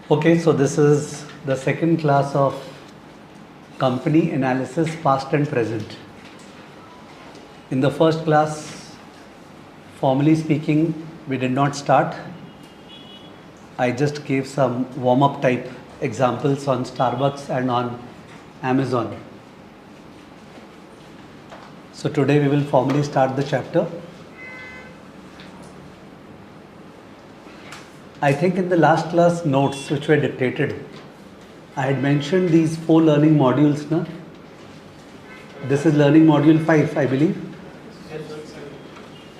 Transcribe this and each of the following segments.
Okay, so this is the second class of company analysis past and present. In the first class, formally speaking, we did not start. I just gave some warm-up type examples on Starbucks and on Amazon. So today we will formally start the chapter. I think in the last class notes which were dictated, I had mentioned these 4 learning modules. Na? This is learning module 5, I believe.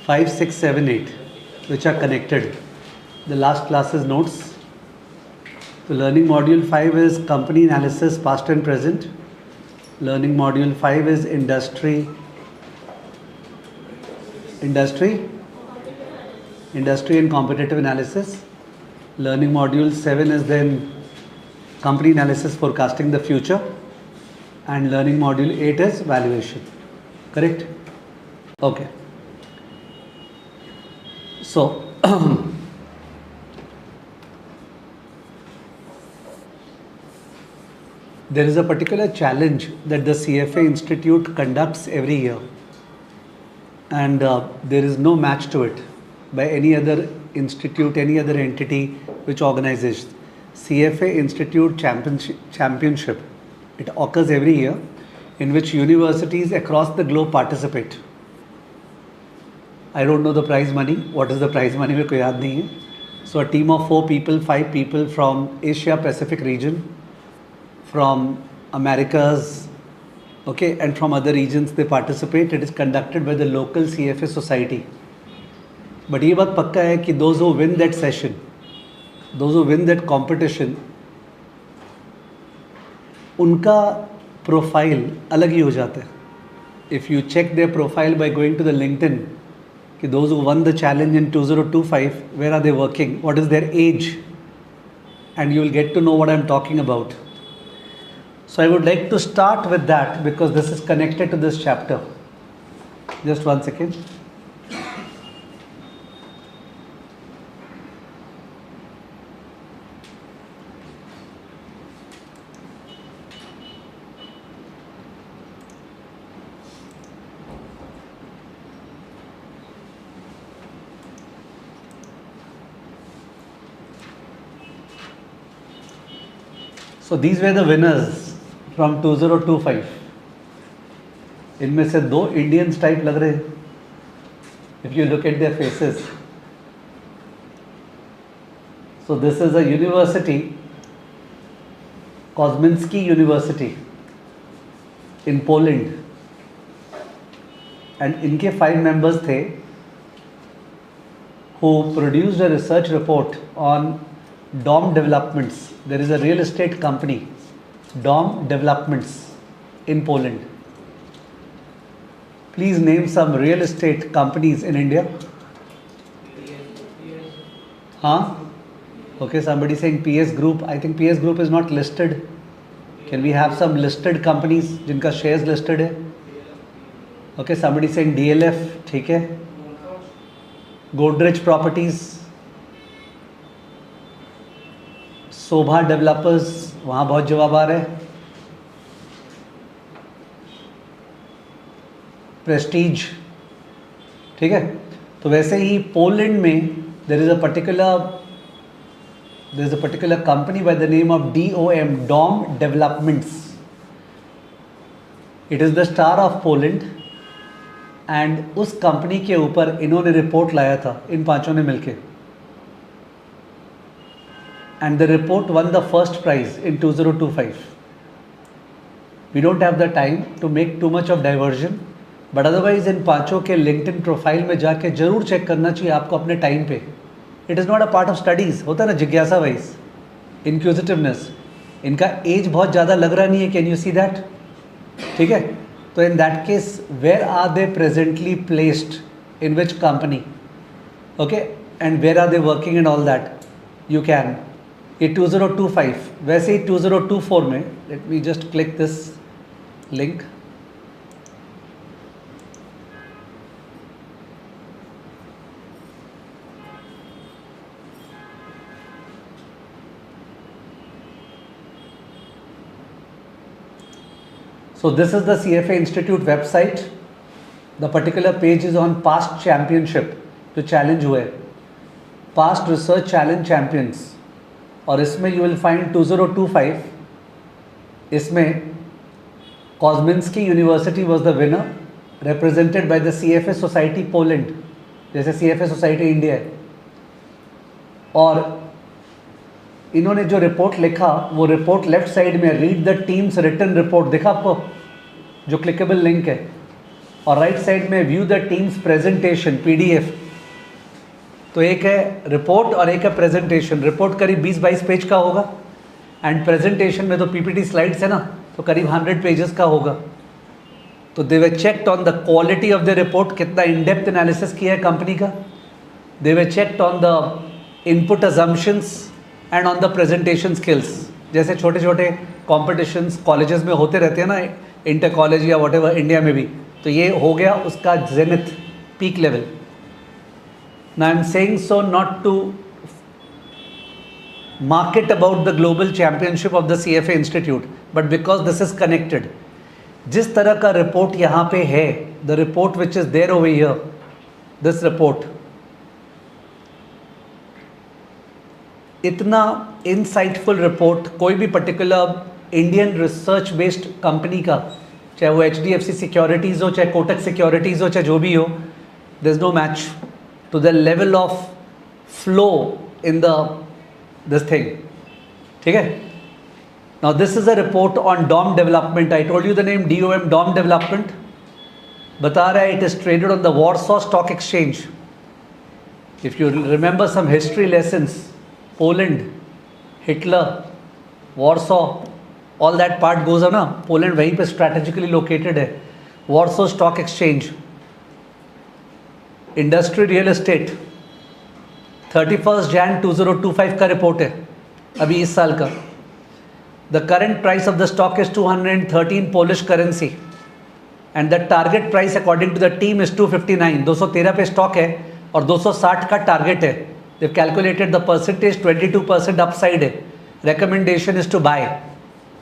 5, 6, 7, 8, which are connected. The last class's notes. The learning module 5 is company analysis past and present. Learning module 5 is industry and competitive analysis. Learning module 7 is then company analysis forecasting the future, and learning module 8 is valuation. Correct? Okay. So there is a particular challenge that the CFA Institute conducts every year, and there is no match to it by any other institute, any other entity which organizes. CFA Institute Championship. It occurs every year, in which universities across the globe participate. I don't know the prize money. What is the prize money? मेरे को याद नहीं है. So a team of 4 people, 5 people from Asia Pacific region, from Americas, okay, and from other regions they participate. It is conducted by the local CFA society. But ये बात पक्का है कि those who win that session, those who win that competition, उनका profile अलग ही हो जाता है. If you check their profile by going to the LinkedIn, कि those who won the challenge in 2025, where are they working, what is their age, and you will get to know what I am talking about. So I would like to start with that because this is connected to this chapter. Just one second. So these were the winners from 2025. इनमें से 2 Indians type लग रहे हैं. If you look at their faces. So this is a university, Kosminski University in Poland. And इनके 5 members थे who produced a research report on DOM Developments. There is a real estate company, DOM Developments in Poland. Please name some real estate companies in India. Huh? Okay, somebody saying PS Group. I think PS Group is not listed. Can we have some listed companies जिनका shares listed है? Okay, somebody saying DLF. ठीक है. Godrej Properties. शोभा developers, वहाँ बहुत जवाब आ रहे हैं. Prestige. ठीक है. तो वैसे ही पोलैंड में there is a particular company by the name of DOM developments. It is the star of Poland, and उस कंपनी के ऊपर इन्होंने रिपोर्ट लाया था, इन 5 ने मिलके. And the report won the first prize in 2025. We don't have the time to make too much of diversion, but otherwise इन 5 के LinkedIn profile में जाके जरूर चेक करना चाहिए आपको अपने टाइम पे. It is not a part of studies. होता है ना जिज्ञासा वाइज, इंक्विजिटिवनेस. इनका एज बहुत ज़्यादा लग रहा नहीं है. Can you see that? ठीक है. तो in that case where are they presently placed, in which company, okay, and where are they working and all that you can. ये 2025. वैसे ही 2024 में, let me just click this link. So this is the CFA Institute website. The particular page is on past championship, जो challenge हुए, past research challenge champions, और इसमें you will find 2025. इसमें Kosminski University was the winner, represented by the CFA Society Poland, जैसे CFA Society India है. और इन्होंने जो रिपोर्ट लिखा वो रिपोर्ट लेफ्ट साइड में, read the team's written report, देखा आपको जो क्लिकेबल लिंक है, और राइट साइड में view the team's presentation PDF. तो एक है रिपोर्ट और एक है प्रेजेंटेशन. रिपोर्ट करीब 20-22 पेज का होगा एंड प्रेजेंटेशन में तो PPT स्लाइड्स है ना, तो करीब 100 पेजेस का होगा. तो they've checked on the quality of the report, कितना इन डेप्थ एनालिसिस किया है कंपनी का. They've checked on the input assumptions and on the presentation skills. जैसे छोटे छोटे कॉम्पिटिशन्स कॉलेजेस में होते रहते हैं ना, इंटर कॉलेज या व्हाटएवर, इंडिया में भी, तो ये हो गया उसका zenith peak level. Now I am saying so not to market about the global championship of the CFA Institute, but because this is connected. जिस तरह का रिपोर्ट यहाँ पे है, the report which is there over here, this report, इतना insightful report कोई भी particular Indian research based company का, चाहे वो HDFC Securities हो, चाहे Kotak Securities हो, चाहे जो भी हो, there is no match to the level of flow in the this thing. ठीक है. Now this is a report on DOM development. I told you the name DOM, DOM development. बता रहा है it is traded on the Warsaw Stock Exchange. If you remember some history lessons, Poland, Hitler, Warsaw, all that part goes on ना. Poland वहीं पे strategically located है. Warsaw Stock Exchange. Industry real estate. 31 Jan 2025 का report है, अभी इस साल का. The current price of the stock is 213 Polish currency and the target price according to the team is 259. 213 पे स्टॉक है और 260 का टारगेट है. They calculated the percentage 22% upside है. Recommendation is to buy,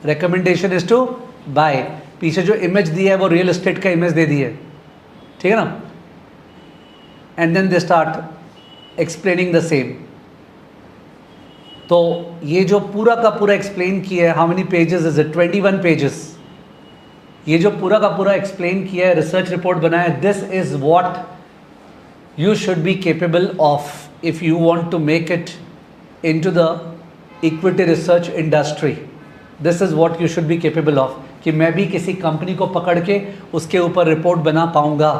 recommendation is to buy. पीछे जो image दिया है वो रियल एस्टेट का इमेज दे दी है, ठीक है ना. And then they start explaining the same. तो ये जो पूरा का पूरा एक्सप्लेन किया है, how many pages is it, 21 pages. ये जो पूरा का पूरा एक्सप्लेन किया है, रिसर्च रिपोर्ट बनाया है, this is what you should be capable of if you want to make it into the equity research industry. This is what you should be capable of, कि मैं भी किसी कंपनी को पकड़ के उसके ऊपर रिपोर्ट बना पाऊंगा,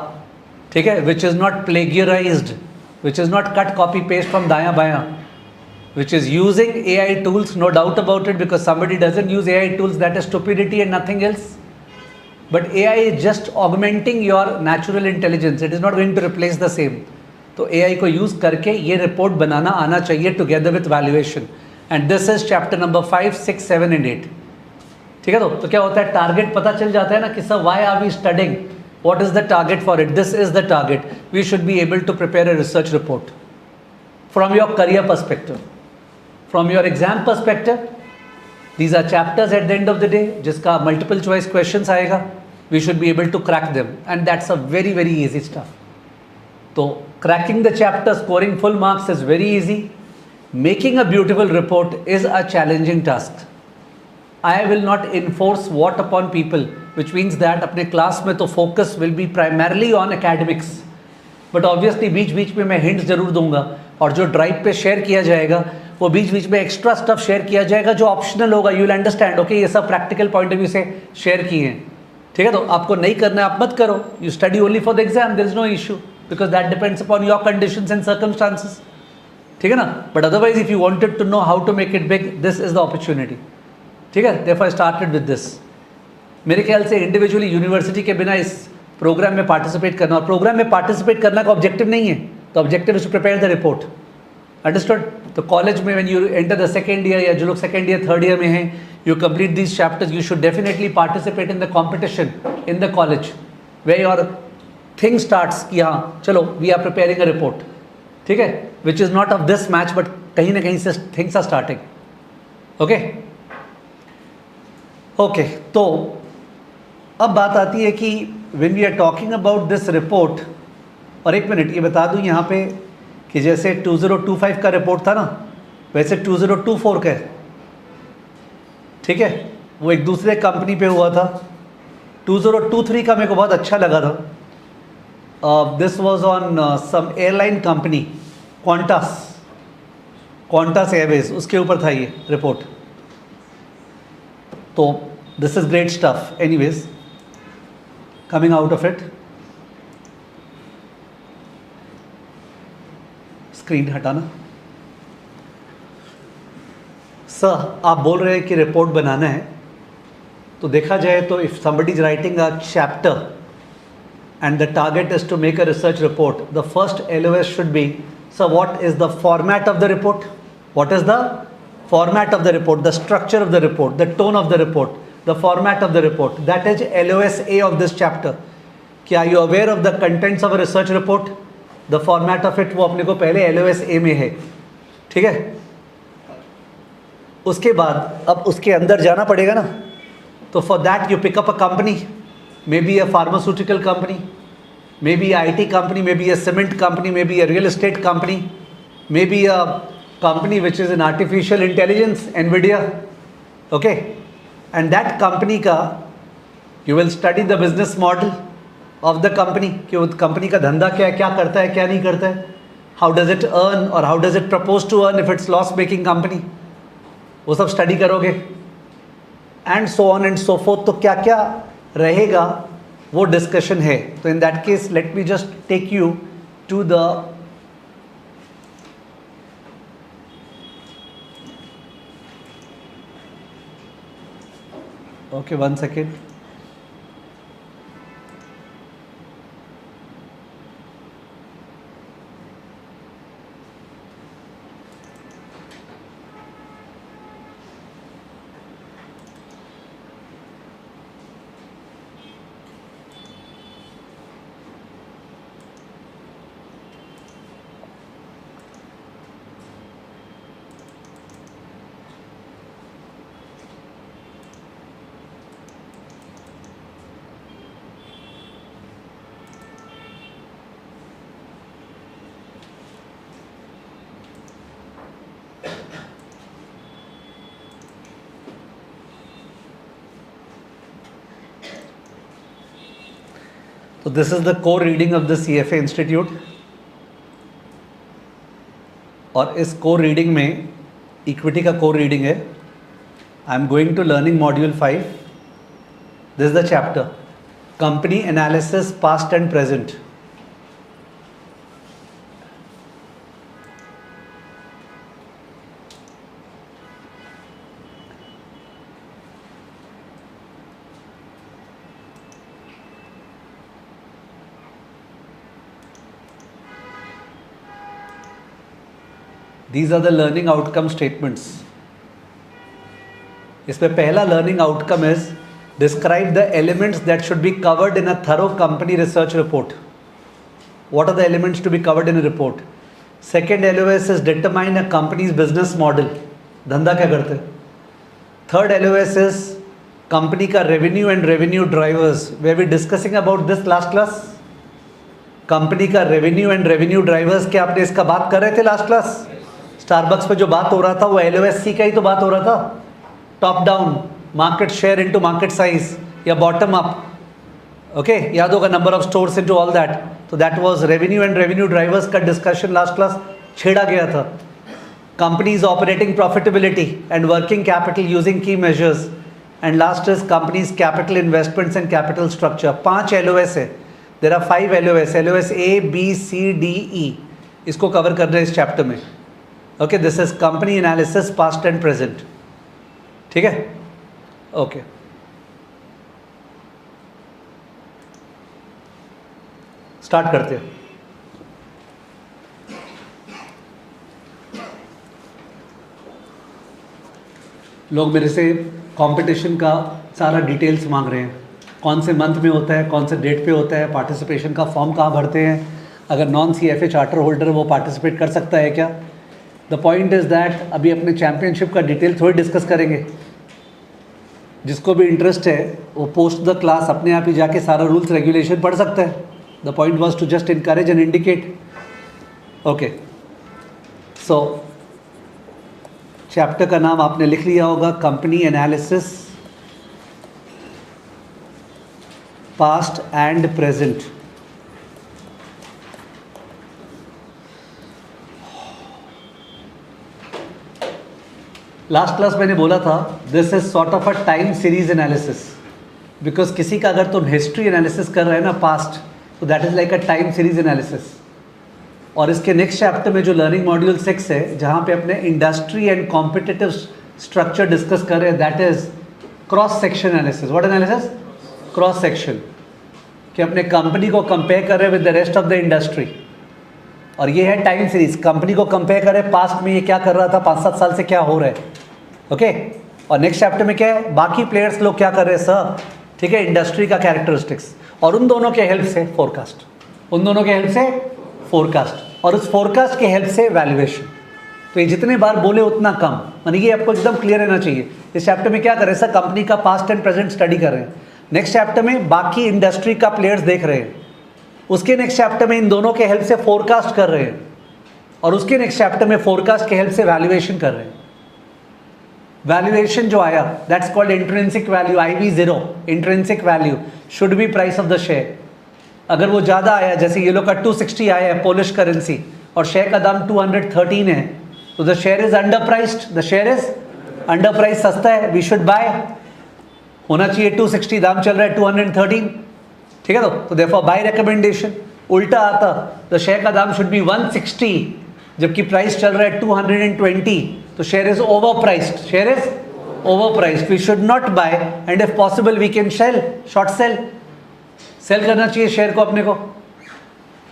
ठीक है, which is not plagiarised, which is not cut copy paste from daya baya, which is using AI tools, no doubt about it, because somebody doesn't use AI tools, that is stupidity and nothing else. But AI is just augmenting your natural intelligence, it is not going to replace the same. तो AI को use करके ये report बनाना आना चाहिए together with valuation, and this is chapter number 5, 6, 7 and 8. ठीक है. तो क्या होता है, टारगेट पता चल जाता है ना कि sir why are we studying, what is the target for it, this is the target. We should be able to prepare a research report from your career perspective, from your exam perspective. These are chapters at the end of the day जिसका multiple choice questions आएगा. We should be able to crack them, and that's a very very easy stuff. तो cracking the chapter, scoring full marks is very easy. Making a beautiful report is a challenging task. I will not enforce what upon people, which means that अपने class में तो focus will be primarily on academics, but obviously बीच बीच में मैं hints जरूर दूंगा, और जो drive पे शेयर किया जाएगा वो बीच बीच में एक्स्ट्रा स्टफ शेयर किया जाएगा जो ऑप्शनल होगा. यू विल अंडरस्टैंड, ओके, ये सब प्रैक्टिकल पॉइंट ऑफ व्यू से शेयर किए हैं, ठीक है. तो आपको नहीं करना है, आप मत करो. You study only for the exam, there is no issue, because that depends upon your conditions and circumstances, ठीक है ना. But otherwise if you wanted to know how to make it big, this is the opportunity, ठीक है. Therefore I started with this. मेरे ख्याल से individually university के बिना इस प्रोग्राम में पार्टिसिपेट करना, और प्रोग्राम में पार्टिसिपेट करना का ऑब्जेक्टिव नहीं है, तो objective is to prepare the report. Understood. तो कॉलेज में when you enter the second year, या जो लोग सेकेंड ईयर थर्ड ईयर में हैं, you complete these chapters, you should definitely participate in the competition in the college way your thing starts कि हाँ चलो we are preparing a report, ठीक है, which is not of this match, but कहीं ना कहीं से things are starting. Okay okay. तो अब बात आती है कि when we are talking about this report, और एक मिनट ये बता दूं यहाँ पे कि जैसे 2025 का रिपोर्ट था ना, वैसे 2024 का है, ठीक है, वो एक दूसरे कंपनी पे हुआ था। 2023 का मेरे को बहुत अच्छा लगा था। This was on some airline company, Qantas Airways, उसके ऊपर था ये रिपोर्ट। तो this is great stuff anyways coming out of it. Screen हटाना। सर आप बोल रहे हैं कि रिपोर्ट बनाना है, तो देखा जाए तो if somebody is writing a chapter and the target is to make a research report, the first LOS should be, so what is the format of the report? What is the format of the report? The structure of the report, the tone of the report, the format of the report. That is LOS A of this chapter. क्या are you aware of the contents of a research report? The format of it वो अपने को पहले LOS A में है, ठीक है। उसके बाद अब उसके अंदर जाना पड़ेगा ना, तो for that you pick up a company, maybe a pharmaceutical company, maybe IT company, maybe a cement company, maybe a real estate company, maybe a company which is in artificial intelligence, NVIDIA, okay, and that company का you will study the business model of the company, कि वो company का धंधा क्या है, क्या करता है, क्या नहीं करता है, how does it earn or how does it propose to earn if it's loss making company, वो सब स्टडी करोगे, and so on and so forth. तो क्या क्या रहेगा वो डिस्कशन है। तो in that case let me just take you to the okay, 1 second. तो this is the core reading of the CFA institute, और इस कोर रीडिंग में इक्विटी का कोर रीडिंग है। I am going to learning module 5। This is the chapter company analysis past and present. These are the learning outcome statements. इसमें पहला learning outcome is describe the elements that should be covered in a thorough company research report. What are the elements to be covered in a report? Second LOS is determine a company's business model. धंधा क्या करते हैं? Third LOS is company का revenue and revenue drivers. Were we discussing about this last class? Company का revenue and revenue drivers, क्या आपने इसका बात कर रहे थे लास्ट क्लास? स्टारबक्स पे जो बात हो रहा था वो LOSC का ही तो बात हो रहा था। Top down, market share into market size, या बॉटम अप, ओके, याद होगा number of stores into all that. तो that was revenue and revenue drivers का डिस्कशन लास्ट क्लास छेड़ा गया था। Companies operating profitability and working capital using key measures, and last is companies capital investments and capital structure. 5 LOS है, there are 5 LOS, LOS A B C D E, इसको cover कर रहे हैं इस chapter में। Okay, this is company analysis past and present, ठीक है, okay. Start करते हैं। लोग मेरे से कंपटीशन का सारा डिटेल्स मांग रहे हैं, कौन से मंथ में होता है, कौन से डेट पे होता है, पार्टिसिपेशन का फॉर्म कहाँ भरते हैं, अगर नॉन CFA चार्टर होल्डर वो पार्टिसिपेट कर सकता है क्या। द पॉइंट इज़ दैट अभी अपने चैम्पियनशिप का डिटेल थोड़ी डिस्कस करेंगे, जिसको भी इंटरेस्ट है वो पोस्ट द क्लास अपने आप ही जाके सारा रूल्स रेगुलेशन पढ़ सकता है. The point was to just encourage and indicate. Okay, so chapter का नाम आपने लिख लिया होगा, company analysis past and present. Last class मैंने बोला था this is sort of a time series analysis, because किसी का अगर तुम हिस्ट्री एनालिसिस कर रहे हैं ना पास्ट, तो that is like a time series analysis. और इसके नेक्स्ट चैप्टर में जो लर्निंग मॉड्यूल 6 है, जहाँ पे अपने industry and competitive structure discuss कर रहे हैं, that is cross section analysis. What analysis? Cross section, कि अपने कंपनी को कंपेयर कर रहे हैं with the rest of the industry. और ये है टाइम सीरीज, कंपनी को कंपेयर करें पास्ट में ये क्या कर रहा था, 5-7 साल से क्या हो रहा है. ओके, और नेक्स्ट चैप्टर में क्या है, बाकी प्लेयर्स लोग क्या कर रहे हैं सर, ठीक है, इंडस्ट्री का कैरेक्टरिस्टिक्स, और उन दोनों के हेल्प से फोरकास्ट, उन दोनों के हेल्प से फोरकास्ट, और उस फोरकास्ट के हेल्प से वैल्यूएशन. तो ये जितने बार बोले उतना कम, यानी कि आपको एकदम क्लियर रहना चाहिए. इस चैप्टर में क्या कर रहे हैं सर, कंपनी का पास्ट एंड प्रेजेंट स्टडी कर रहे हैं. नेक्स्ट चैप्टर में बाकी इंडस्ट्री का प्लेयर्स देख रहे हैं. उसके नेक्स्ट चैप्टर में इन दोनों के हेल्प से फोरकास्ट कर रहे हैं, और उसके नेक्स्ट चैप्टर में फोरकास्ट के हेल्प से वैल्यूएशन कर रहे हैं. वैल्यूएशन जो आया that's called intrinsic value, IV0. Intrinsic value should be price of the share. अगर वो ज़्यादा आया, जैसे ये लोग का 260 आया है पोलिश करेंसी, और शेयर का दाम 213 है, तो the share is under priced, the share is under price, सस्ता है, वी शुड बाय. होना चाहिए 260, दाम चल रहा है 213, ठीक है. तो देयरफॉर बाय रिकमेंडेशन. उल्टा आता, द शेयर का दाम शुड बी 160, जबकि प्राइस चल रहा है 220, तो share is overpriced, share is overpriced, we should not buy, and if possible we can sell, short sell, sell करना चाहिए शेयर को अपने को,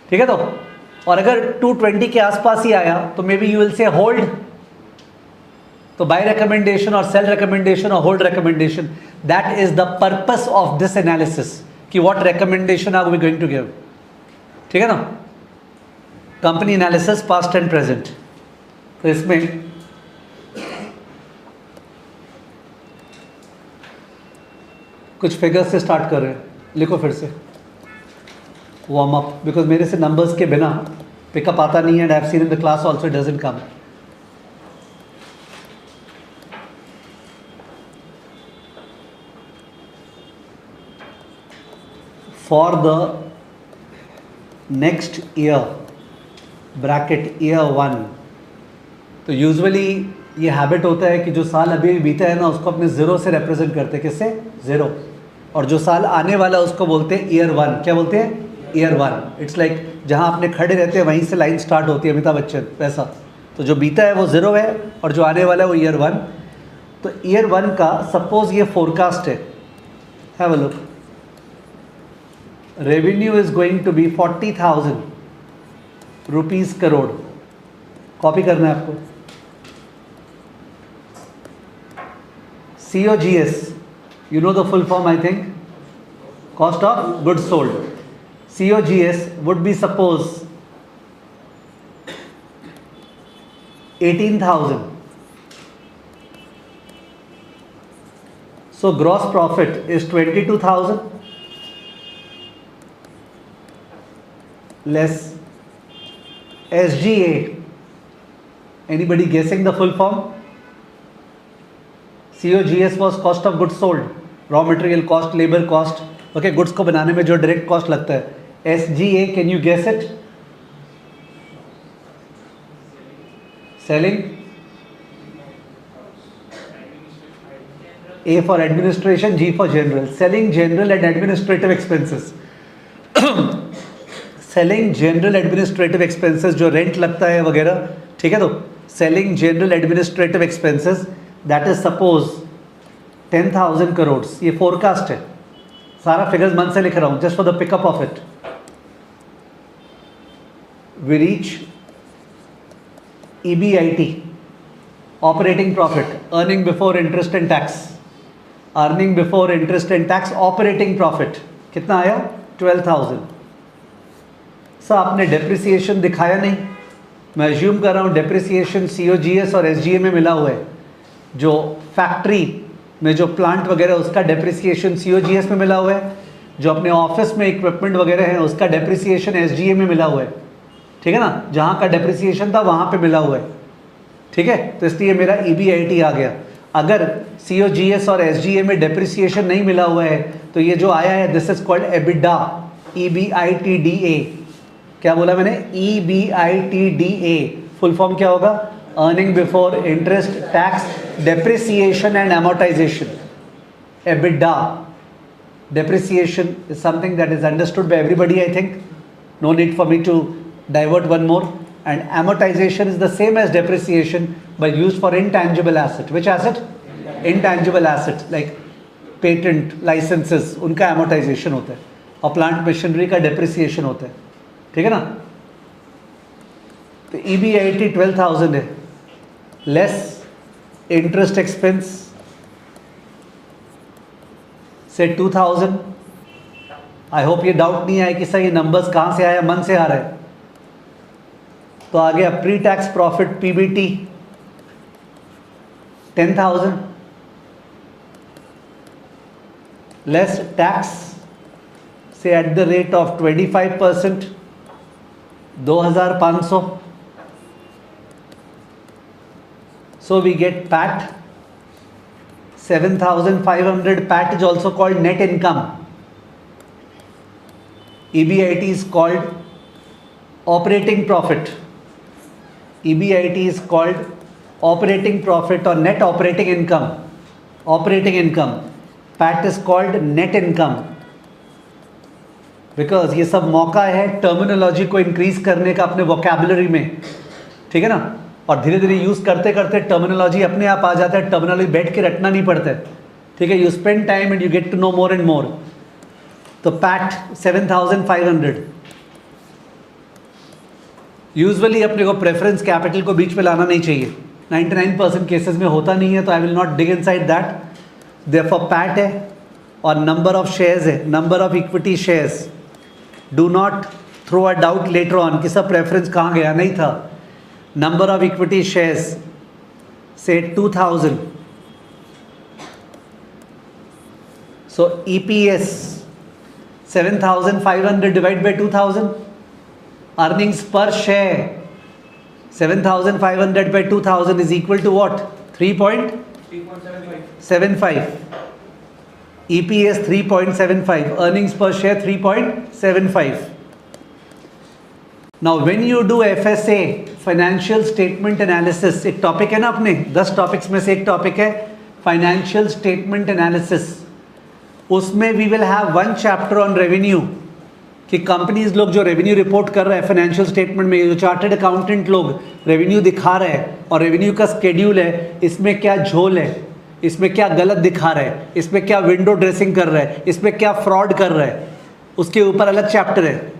ठीक है. तो और अगर 220 के आसपास ही आया तो maybe you will say hold. तो बाय रिकमेंडेशन और सेल रिकमेंडेशन और hold recommendation, that is the purpose of this analysis, कि what recommendation are we going to give, ठीक है ना. Company analysis past and present. तो इसमें कुछ फिगर्स से स्टार्ट कर रहे हैं. लिखो फिर से वार्म अप, बिकॉज मेरे से नंबर्स के बिना पिकअप आता नहीं है, and I have seen in the class also it doesn't come. For the next year bracket year 1, तो यूजुअली ये हैबिट होता है कि जो साल अभी बीता है ना, उसको अपने ज़ीरो से रिप्रेजेंट करते हैं. किससे? ज़ीरो. और जो साल आने वाला उसको बोलते हैं ईयर 1. क्या बोलते हैं? ईयर 1. इट्स लाइक जहाँ आपने खड़े रहते हैं वहीं से लाइन स्टार्ट होती है, अमिताभ बच्चन वैसा. तो जो बीता है वो ज़ीरो है, और जो आने वाला है वो ईयर 1. तो ईयर 1 का सपोज ये फोरकास्ट है, have a look. Revenue is going to be 40,000 rupees crore. Copy करना है आपको. COGS, you know the full form, I think, cost of goods sold. COGS would be suppose 18,000. So gross profit is 22,000 less SGA. Anybody guessing the full form? COGS was cost of goods sold, raw material cost, labor cost. Okay, goods को बनाने में जो direct cost लगता है. SGA, can you guess it? Selling. A for administration, G for general. Selling, general and administrative expenses. Selling, general, administrative expenses, जो rent लगता है वगैरह, ठीक है. तो selling, general, administrative expenses, that is suppose 10,000 crore. ये फोरकास्ट है, सारा फिगर्स मन से लिख रहा हूँ just for the pickup of it. We reach EBIT, operating profit, earning before interest and tax. Earning before interest and tax, operating profit कितना आया? 12,000. सर आपने डेप्रिसिएशन दिखाया नहीं. मैं एज्यूम कर रहा हूँ डेप्रिसिएशन COGS और SGA में मिला हुआ है. जो फैक्ट्री में जो प्लांट वगैरह उसका डेप्रिसिएशन COGS में मिला हुआ है, जो अपने ऑफिस में इक्विपमेंट वगैरह है उसका डेप्रिसिएशन SGA में मिला हुआ है, ठीक है ना, जहाँ का डेप्रिसिएशन था वहाँ पे मिला हुआ है, ठीक है। तो इसलिए मेरा EBIT आ गया। अगर COGS और SGA में डेप्रिसिएशन नहीं मिला हुआ है तो ये जो आया है this is called EBITDA, EBITDA। क्या बोला मैंने? EBITDA। फुल फॉर्म क्या होगा? Earning before interest tax depreciation and amortization। EBITDA। Depreciation is something that is understood by everybody, I think. No need for me to divert one more. And amortization is the same as depreciation but used for intangible asset. Which asset? Intangible asset like patent, licenses, उनका amortization होता है और plant machinery का depreciation होता है, ठीक है ना। तो EBIT 12,000 है, less interest expense से 2000। आई होप ये डाउट नहीं आया कि सर ये नंबर्स कहाँ से आया, मन से आ रहा है। तो आ गया pre tax profit PBT 10,000 less tax से at the rate of 25% 2,500। So we get PAT 7,500। PAT is also called net income. EBIT is called operating profit. EBIT is called operating profit or net operating income. Operating income. PAT is called net income. Because ये सब मौका है terminology को increase करने का अपने vocabulary में, ठीक है ना। और धीरे धीरे यूज़ करते करते टर्मिनोलॉजी अपने आप आ जाता है, टर्मिनोलॉजी बैठ के रटना नहीं पड़ता है, ठीक है। You spend time and you get to know more and more. तो PAT 7,500। यूजुअली अपने को प्रेफरेंस कैपिटल को बीच में लाना नहीं चाहिए, 99% केसेस में होता नहीं है, तो I will not dig inside that. Therefore PAT है और नंबर ऑफ शेयर्स है, number of equity shares. Do not throw a doubt later on कि सब प्रेफरेंस कहाँ गया, नहीं था। Number of equity shares say 2,000. So EPS 7,500 divided by 2,000. Earnings per share 7,500 by 2,000 is equal to what? 3.75. EPS 3.75. Earnings per share 3.75. Now when you do FSA financial statement analysis, एक topic है ना अपने 10 topics में से एक topic है financial statement analysis. उसमें we will have one chapter on revenue कि कंपनीज लोग जो रेवेन्यू रिपोर्ट कर रहे हैं फाइनेंशियल स्टेटमेंट में, जो चार्टर्ड अकाउंटेंट लोग रेवेन्यू दिखा रहे हैं और रेवेन्यू का स्केड्यूल है, इसमें क्या झोल है, इसमें क्या गलत दिखा रहा है, इसमें क्या विंडो ड्रेसिंग कर रहा है, इसमें क्या फ्रॉड कर रहा है, उसके ऊपर अलग चैप्टर है,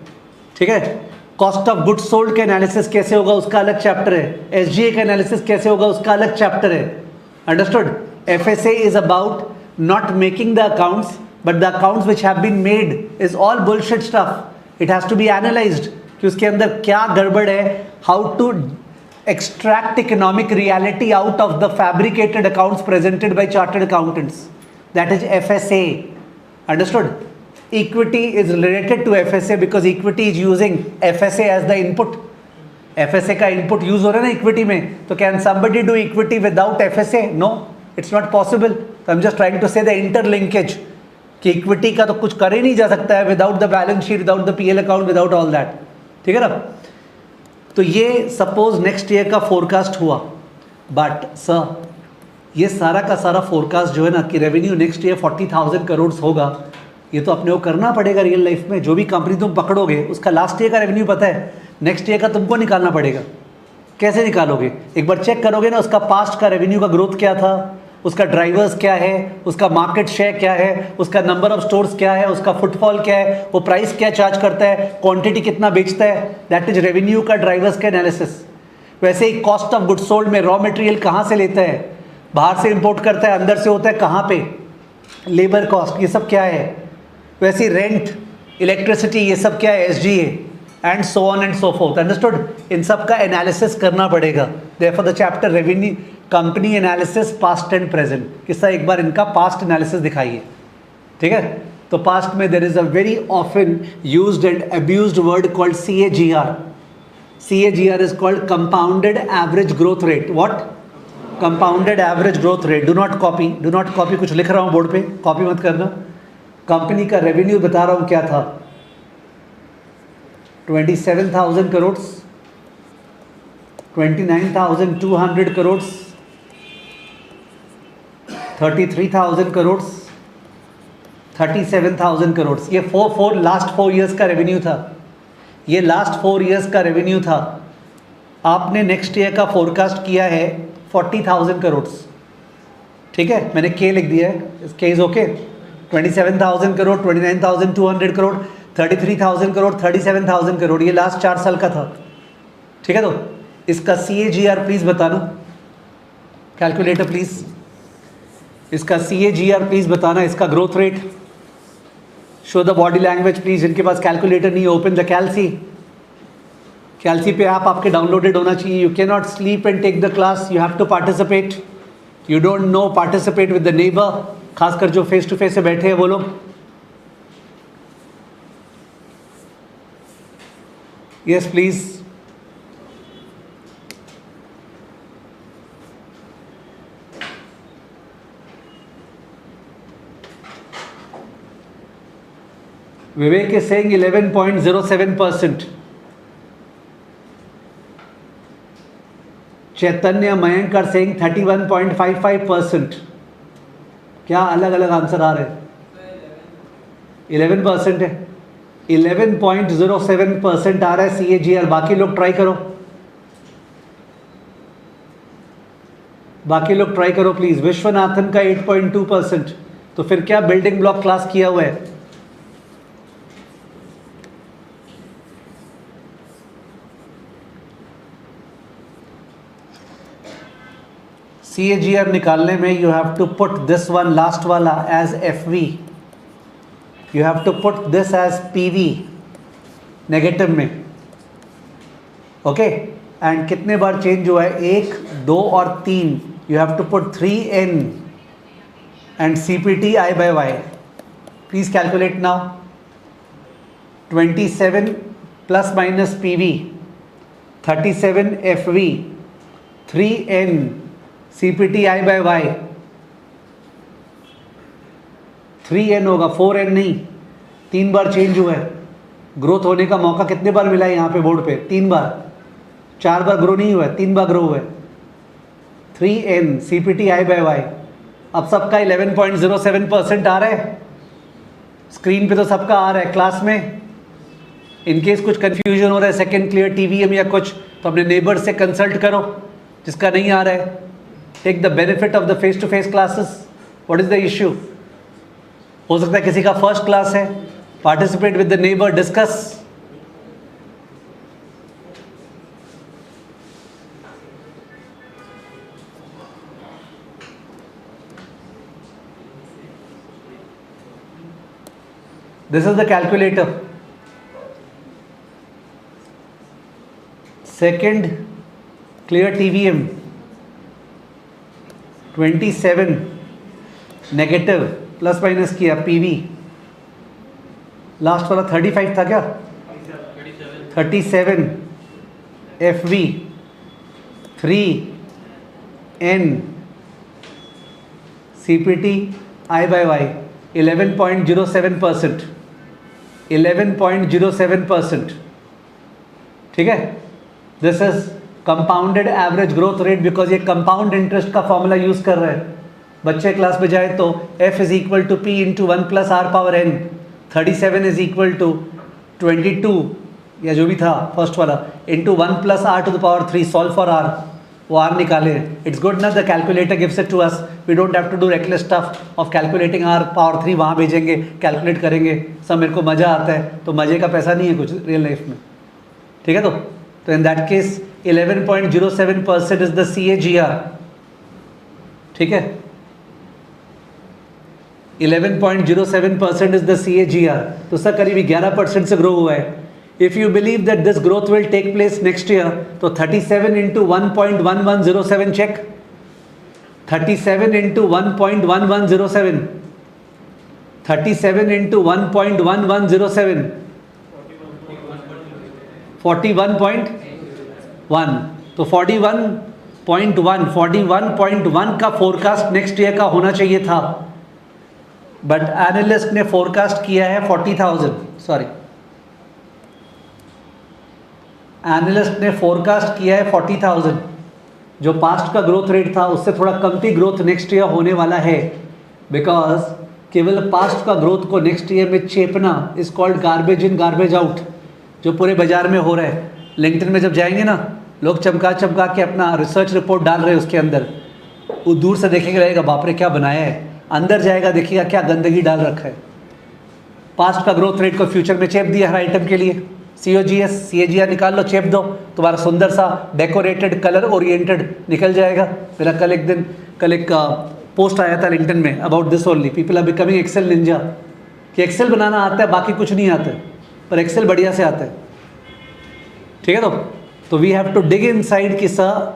ठीक है। कॉस्ट ऑफ गुड्स सोल्ड का एनालिसिस कैसे होगा उसका अलग चैप्टर है, SGA का एनालिसिस कैसे होगा उसका अलग चैप्टर है। Understood? FSA is about not making the accounts but the accounts which have been made is all bullshit stuff. It has to be analysed कि उसके अंदर क्या गड़बड़ है, how to extract economic reality out of the fabricated accounts presented by chartered accountants. That is FSA. Understood? Equity is related to FSA because equity is using FSA as the input. FSA का input use हो रहा है ना equity में, तो can somebody do equity without FSA? No, it's not possible. So I'm just trying to say the interlinkage कि equity का तो कुछ कर ही नहीं जा सकता है without the balance sheet, without the PL account, without all that. ठीक है ना? तो ये सपोज नेक्स्ट ईयर का फोरकास्ट हुआ, बट सर ये सारा का सारा फोरकास्ट जो है ना कि रेवेन्यू नेक्स्ट ईयर 40,000 करोड़ होगा, ये तो अपने को करना पड़ेगा रियल लाइफ में। जो भी कंपनी तुम पकड़ोगे उसका लास्ट ईयर का रेवेन्यू पता है, नेक्स्ट ईयर का तुमको निकालना पड़ेगा। कैसे निकालोगे? एक बार चेक करोगे ना उसका पास्ट का रेवेन्यू का ग्रोथ क्या था, उसका ड्राइवर्स क्या है, उसका मार्केट शेयर क्या है, उसका नंबर ऑफ स्टोर्स क्या है, उसका फुटफॉल क्या है, वो प्राइस क्या चार्ज करता है, क्वांटिटी कितना बेचता है, दैट इज रेवेन्यू का ड्राइवर्स का एनालिसिस। वैसे ही कॉस्ट ऑफ गुड्स सोल्ड में रॉ मटेरियल कहाँ से लेता है, बाहर से इंपोर्ट करता है, अंदर से होता है कहाँ पे, लेबर कॉस्ट, ये सब क्या है। वैसे ही रेंट, इलेक्ट्रिसिटी, ये सब क्या है, SGA and so on and so forth. Understood? इन सब का एनालिसिस करना पड़ेगा। Therefore the chapter revenue company analysis past and present, किसका एक बार इनका पास्ट एनालिसिस दिखाइए, ठीक है। तो पास्ट में there is a very often used and abused word called CAGR. CAGR is called compounded average growth rate. What? Compounded average growth rate. Do not copy. Do not copy. कुछ लिख रहा हूँ board पे, copy मत करना। Company का revenue बता रहा हूँ क्या था, 27,000 करोड़, 29,200 करोड़, 33,000 करोड़, 37,000 करोड़। ये लास्ट 4 ईयर्स का रेवेन्यू था। ये लास्ट 4 ईयर्स का रेवेन्यू था। आपने नेक्स्ट ईयर का फोरकास्ट किया है 40,000 करोड़, ठीक है, मैंने के लिख दिया है, के इज ओके। 27,000 करोड़, 29,200 करोड़, 33,000 करोड़, 37,000 करोड़, ये लास्ट 4 साल का था, ठीक है। तो इसका CAGR प्लीज़ बताना, कैलकुलेटर प्लीज़, इसका CAGR प्लीज़ बताना, इसका growth rate. Show the body language please, जिनके पास कैलकुलेटर नहीं, ओपन द कैलसी। कैलसी पे आप आपके डाउनलोडेड होना चाहिए। You can not sleep and take the class, you have to participate. You don't know, participate with the neighbour, खासकर जो फेस टू फेस से बैठे हैं वो लोग। Yes please. Vivek is saying 11.07%. Chaitanya Mayank are saying 31.55%. क्या अलग अलग आंसर आ रहे हैं? 11% है, 11.07% आ रहा है CAGR। बाकी लोग ट्राई करो, बाकी लोग ट्राई करो प्लीज। विश्वनाथन का 8.2%। तो फिर क्या बिल्डिंग ब्लॉक क्लास किया हुआ है? CAGR निकालने में you have to put this one last वाला as FV, you have to put this as PV negative में, ओके। एंड कितने बार चेंज हुआ है? 1, 2 और 3। You have to put 3N and CPT I/Y। Please calculate now. 27 plus minus PV, 37 FV, 3N CPT I/Y। 3N होगा, 4N नहीं। 3 बार change हुआ है। ग्रोथ होने का मौका कितने बार मिला है यहाँ पे बोर्ड पे? 3 बार। 4 बार ग्रो नहीं हुआ है, 3 बार ग्रो हुआ है। 3N CPT I/Y। अब सबका 11.07% आ रहा है स्क्रीन पे, तो सबका आ रहा है क्लास में। इनकेस कुछ कंफ्यूजन हो रहा है सेकंड क्लियर TVM या कुछ, तो अपने नेबर से कंसल्ट करो। जिसका नहीं आ रहा है, take the benefit of the face to face classes. What is the issue? हो सकता है किसी का फर्स्ट क्लास है, participate with the neighbour, discuss. This is the calculator. Second clear TVM 27 negative, plus minus किया PV। लास्ट वाला 35 था क्या? 37 FV, 3N CPT I/Y। 11.07%, 11.07%, ठीक है। This is compounded average growth rate, because ये कंपाउंड इंटरेस्ट का formula use कर रहे हैं। बच्चे क्लास में जाए तो F is equal to P into 1 plus R power N। 37 is equal to 22 या जो भी था फर्स्ट वाला into 1 plus R to the power 3। Solve for R, वो R निकाले। इट्स गुड ना, the calculator gives it to us, we don't have to do reckless stuff of calculating R power 3। वहाँ भेजेंगे, कैलकुलेट करेंगे सब। मेरे को मज़ा आता है, तो मज़े का पैसा नहीं है कुछ रियल लाइफ में, ठीक है। तो in that case 11.07% is the CAGR, ठीक है। 11.07% इज द CAGR। तो सर करीब 11% से ग्रो हुआ है। If you believe that this growth will take place next year, तो 37 इंटू 1.1107 चेक, 37 into 1.1107, 37 into 1.1107, 41.1, तो 41.1 का फोरकास्ट नेक्स्ट ईयर का होना चाहिए था, बट एनालिस्ट ने फोरकास्ट किया है 40,000, सॉरी, एनालिस्ट ने फोरकास्ट किया है 40,000। जो पास्ट का ग्रोथ रेट था उससे थोड़ा कमती ग्रोथ नेक्स्ट ईयर होने वाला है, बिकॉज केवल पास्ट का ग्रोथ को नेक्स्ट ईयर में चेपना is called garbage in garbage out, जो पूरे बाजार में हो रहा है। लिंक्डइन में जब जाएंगे ना, लोग चमका चमका के अपना रिसर्च रिपोर्ट डाल रहे हैं उसके अंदर, वो दूर से देखेंगे लगेगा बाप रे क्या बनाया है, अंदर जाएगा देखिएगा क्या गंदगी डाल रखा है। पास्ट का ग्रोथ रेट को फ्यूचर में चेप दिया हर आइटम के लिए, COGS CAGR निकाल लो, चेप दो, तुम्हारा सुंदर सा डेकोरेटेड कलर ओरिएंटेड निकल जाएगा। मेरा कल एक पोस्ट आया था लिंक्डइन में about this only, people are becoming Excel ninja, कि एक्सेल बनाना आता है बाकी कुछ नहीं आता है, पर एक्सेल बढ़िया से आता है, ठीक है। तो we have to dig inside कि सर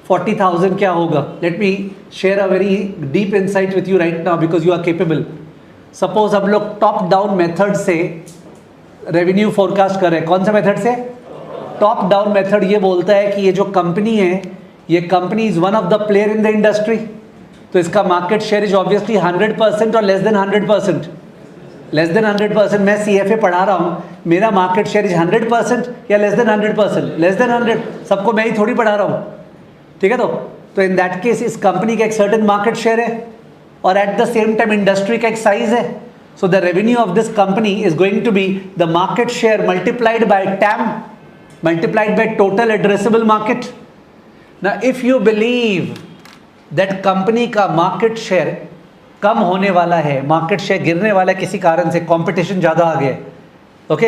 40,000 क्या होगा। Let me share a very deep insight with you right now because you are capable. Suppose हम लोग टॉप डाउन मेथड से रेवेन्यू फोरकास्ट कर रहे हैं। कौन सा मेथड से? टॉप डाउन मेथड ये बोलता है कि ये जो कंपनी है, ये company is one of the player in the industry, तो इसका मार्केट शेयर इज ऑब्वियसली 100% और लेस देन 100%। Less than 100%। मैं CFA पढ़ा रहा हूँ, मेरा मार्केट शेयर इज 100% या लेस देन 100%? Less than 100। सबको मैं ही थोड़ी पढ़ा रहा हूँ, ठीक है। तो इन दैट केस इस कंपनी का एक सर्टेन मार्केट शेयर है और at the same time industry का एक साइज है। So the revenue of this company is going to be the market share multiplied by TAM multiplied by total addressable market. ना if you believe that company का market share कम होने वाला है, market share गिरने वाला है किसी कारण से, कंपटीशन ज़्यादा आ गया, okay,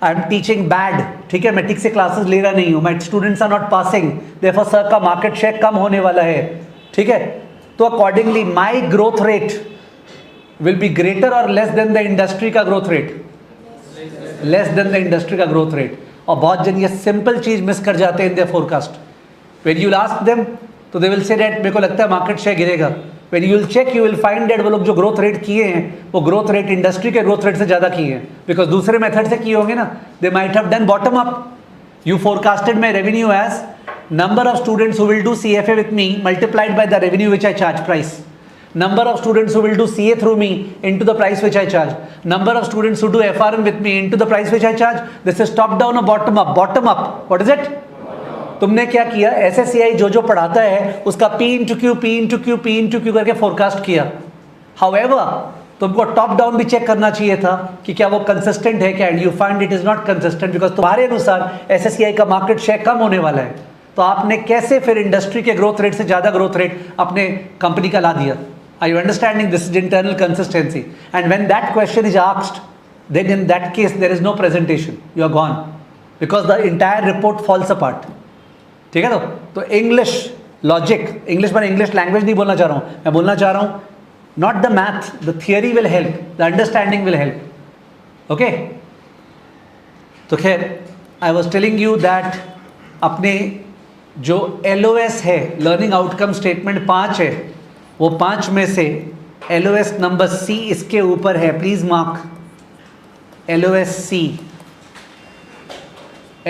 I am teaching bad, ठीक है, मैं ठीक से क्लासेस ले रहा नहीं हूँ, my students are not passing, therefore sir का मार्केट शेयर कम होने वाला है, ठीक है, तो accordingly my growth rate will be greater और लेस देन द इंडस्ट्री का growth rate? Less than the industry का ग्रोथ रेट। और बहुत जन ये सिंपल चीज मिस कर जाते हैं in their forecast. When you ask them तो दे विल से दैट मेरे को लगता है मार्केट शेयर गिरेगा। When you will check you will find that वो लोग जो ग्रोथ रेट किए हैं वो ग्रोथ रेट इंडस्ट्री के ग्रोथ रेट से ज़्यादा किए हैं, बिकॉज दूसरे मेथड से किए होंगे ना। They might have done bottom up. You forecasted my revenue as number of students who will do CFA with me multiplied by the revenue which I charge price. Number of students who will do CA through me into the price which I charge. Number of students who do FRM with me into the price which I charge. This is top down or bottom up? Bottom up. What is it? तुमने क्या किया? SSCI जो पढ़ाता है उसका P into Q करके forecast किया। However, तुमको टॉप डाउन भी चेक करना चाहिए था कि क्या वो कंसिस्टेंट है क्या, and you find it is not consistent because तुम्हारे अनुसार SSCI का मार्केट शेयर कम होने वाला है। तो आपने कैसे फिर इंडस्ट्री के ग्रोथ रेट से ज़्यादा ग्रोथ रेट अपने कंपनी का ला दिया? Are you understanding? This is internal consistency, and when that question is asked then in that case there is no presentation, you are gone because the entire report falls apart, ठीक है। तो English logic, English मैंने English language नहीं बोलना चाह रहा हूँ, मैं बोलना चाह रहा हूँ not the math, the theory will help, the understanding will help, okay. तो खैर I was telling you that अपने जो LOS है, लर्निंग आउटकम स्टेटमेंट 5 है, वो 5 में से LOS नंबर C इसके ऊपर है, please mark LOS C,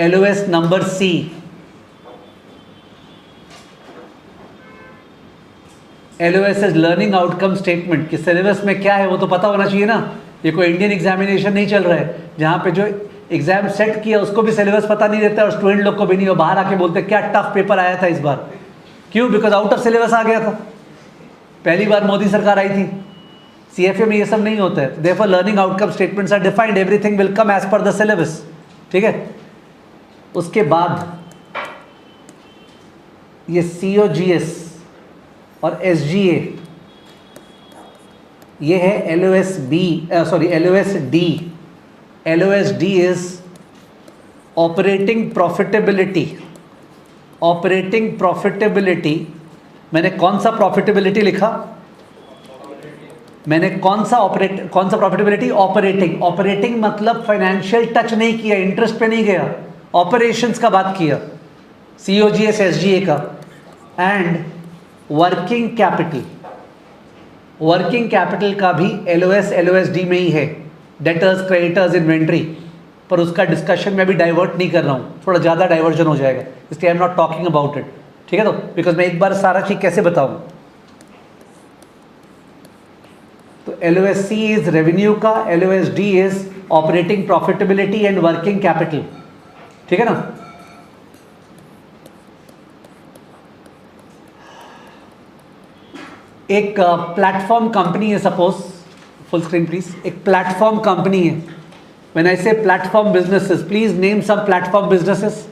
LOS number C। LOS is learning outcome statement. कि सिलेबस में क्या है वो तो पता होना चाहिए ना। ये कोई इंडियन एग्जामिनेशन नहीं चल रहा है जहाँ पे जो एग्जाम सेट किया उसको भी सिलेबस पता नहीं रहता और स्टूडेंट लोग को भी नहीं, और बाहर आके बोलते क्या टफ पेपर आया था इस बार। क्यों? बिकॉज आउट ऑफ सिलेबस आ गया था, पहली बार मोदी सरकार आई थी। CFA में ये सब नहीं होता है। Therefore learning outcome statements are defined, everything will come as per the syllabus, ठीक है। उसके बाद ये COGS और SGA, ये है LOSD। LOSD is operating profitability. Operating profitability, मैंने कौन सा प्रॉफिटेबिलिटी लिखा? मैंने कौन सा प्रॉफिटेबिलिटी? ऑपरेटिंग। ऑपरेटिंग मतलब फाइनेंशियल टच नहीं किया, इंटरेस्ट पे नहीं गया, ऑपरेशंस का बात किया, COGS SGA का। And working capital, working capital का भी LOS LOSD में ही है, डेटर्स, क्रेडिटर्स, इन्वेंट्री, पर उसका डिस्कशन में अभी डाइवर्ट नहीं कर रहा हूँ, थोड़ा ज़्यादा डाइवर्जन हो जाएगा, इसलिए आई am not talking about it, ठीक है। तो बिकॉज मैं एक बार सारा चीज़ कैसे बताऊँ, तो LOSC इज रेवेन्यू का, LOSD is operating profitability and working capital, ठीक है ना। एक प्लेटफॉर्म कंपनी है, सपोज, फुल स्क्रीन प्लीज, एक प्लेटफॉर्म कंपनी है। When I say platform businesses, please name some platform businesses,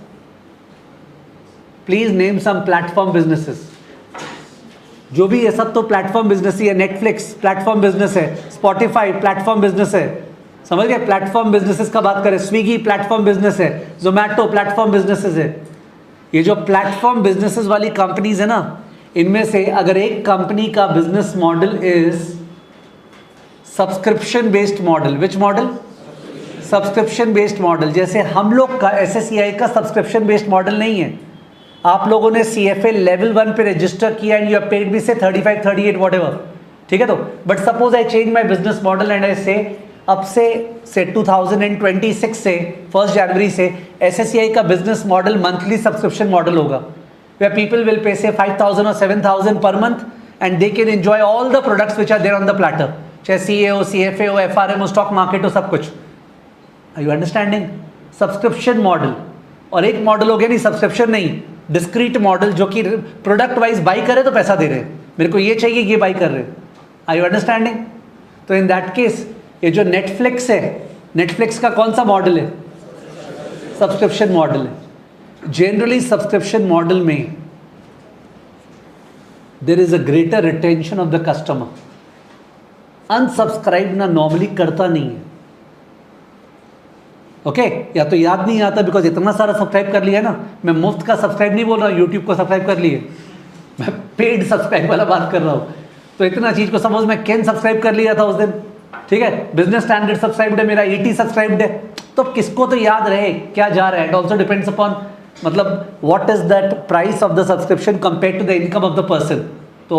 please name some platform businesses. जो भी है सब तो प्लेटफॉर्म बिजनेस ही है। नेटफ्लिक्स प्लेटफॉर्म बिजनेस है, स्पॉटिफाई प्लेटफॉर्म बिजनेस है, समझ गए। प्लेटफॉर्म बिजनेसेस का बात करें, स्विगी प्लेटफॉर्म बिजनेस है, जोमैटो प्लेटफॉर्म बिजनेसेस है। ये जो प्लेटफॉर्म बिजनेसेस वाली कंपनीज है ना, इनमें से अगर एक कंपनी का business model is subscription based model, which model, subscription based model, जैसे हम लोग का SSCI का सब्सक्रिप्शन बेस्ड मॉडल नहीं है। आप लोगों ने CFA लेवल 1 पे रजिस्टर किया and you have paid me से 35 38 व्हाटएवर, ठीक है। तो but suppose I change my business model and I से अब से 2026 से 1 जनवरी से SSCI का business model monthly subscription model होगा, where people will pay say 5,000 or 7,000 per month and they can enjoy all the products which are there on the platter, चाहे CA हो, CFA हो, FRM हो, स्टॉक मार्केट हो, सब कुछ। Are you understanding? Subscription model. और एक model हो गया नहीं सब्सक्रिप्शन नहीं, डिस्क्रीट मॉडल, जो कि प्रोडक्ट वाइज बाई करे तो पैसा दे रहे हैं, मेरे को ये चाहिए ये बाई कर रहे हैं। Are you understanding? तो इन दैट केस ये जो नेटफ्लिक्स है, नेटफ्लिक्स का कौन सा मॉडल है, सब्सक्रिप्शन मॉडल है। जनरली सब्सक्रिप्शन मॉडल में there is a greater retention of the customer. Unsubscribe ना नॉर्मली करता नहीं है, ओके या तो याद नहीं आता बिकॉज इतना सारा सब्सक्राइब कर लिया ना। मैं मुफ्त का सब्सक्राइब नहीं बोल रहा हूँ, यूट्यूब को सब्सक्राइब कर लिए, मैं पेड सब्सक्राइब वाला बात कर रहा हूँ। तो इतना चीज को सपोज मैं कैन सब्सक्राइब कर लिया था उस दिन, ठीक है, बिजनेस स्टैंडर्ड सब्सक्राइब्ड है मेरा, 80 सब्सक्राइब्ड है, तो किसको तो याद रहे क्या जा रहा है। इट ऑल्सो डिपेंड्स अपॉन मतलब what is that price of the subscription compare to the income of the person. तो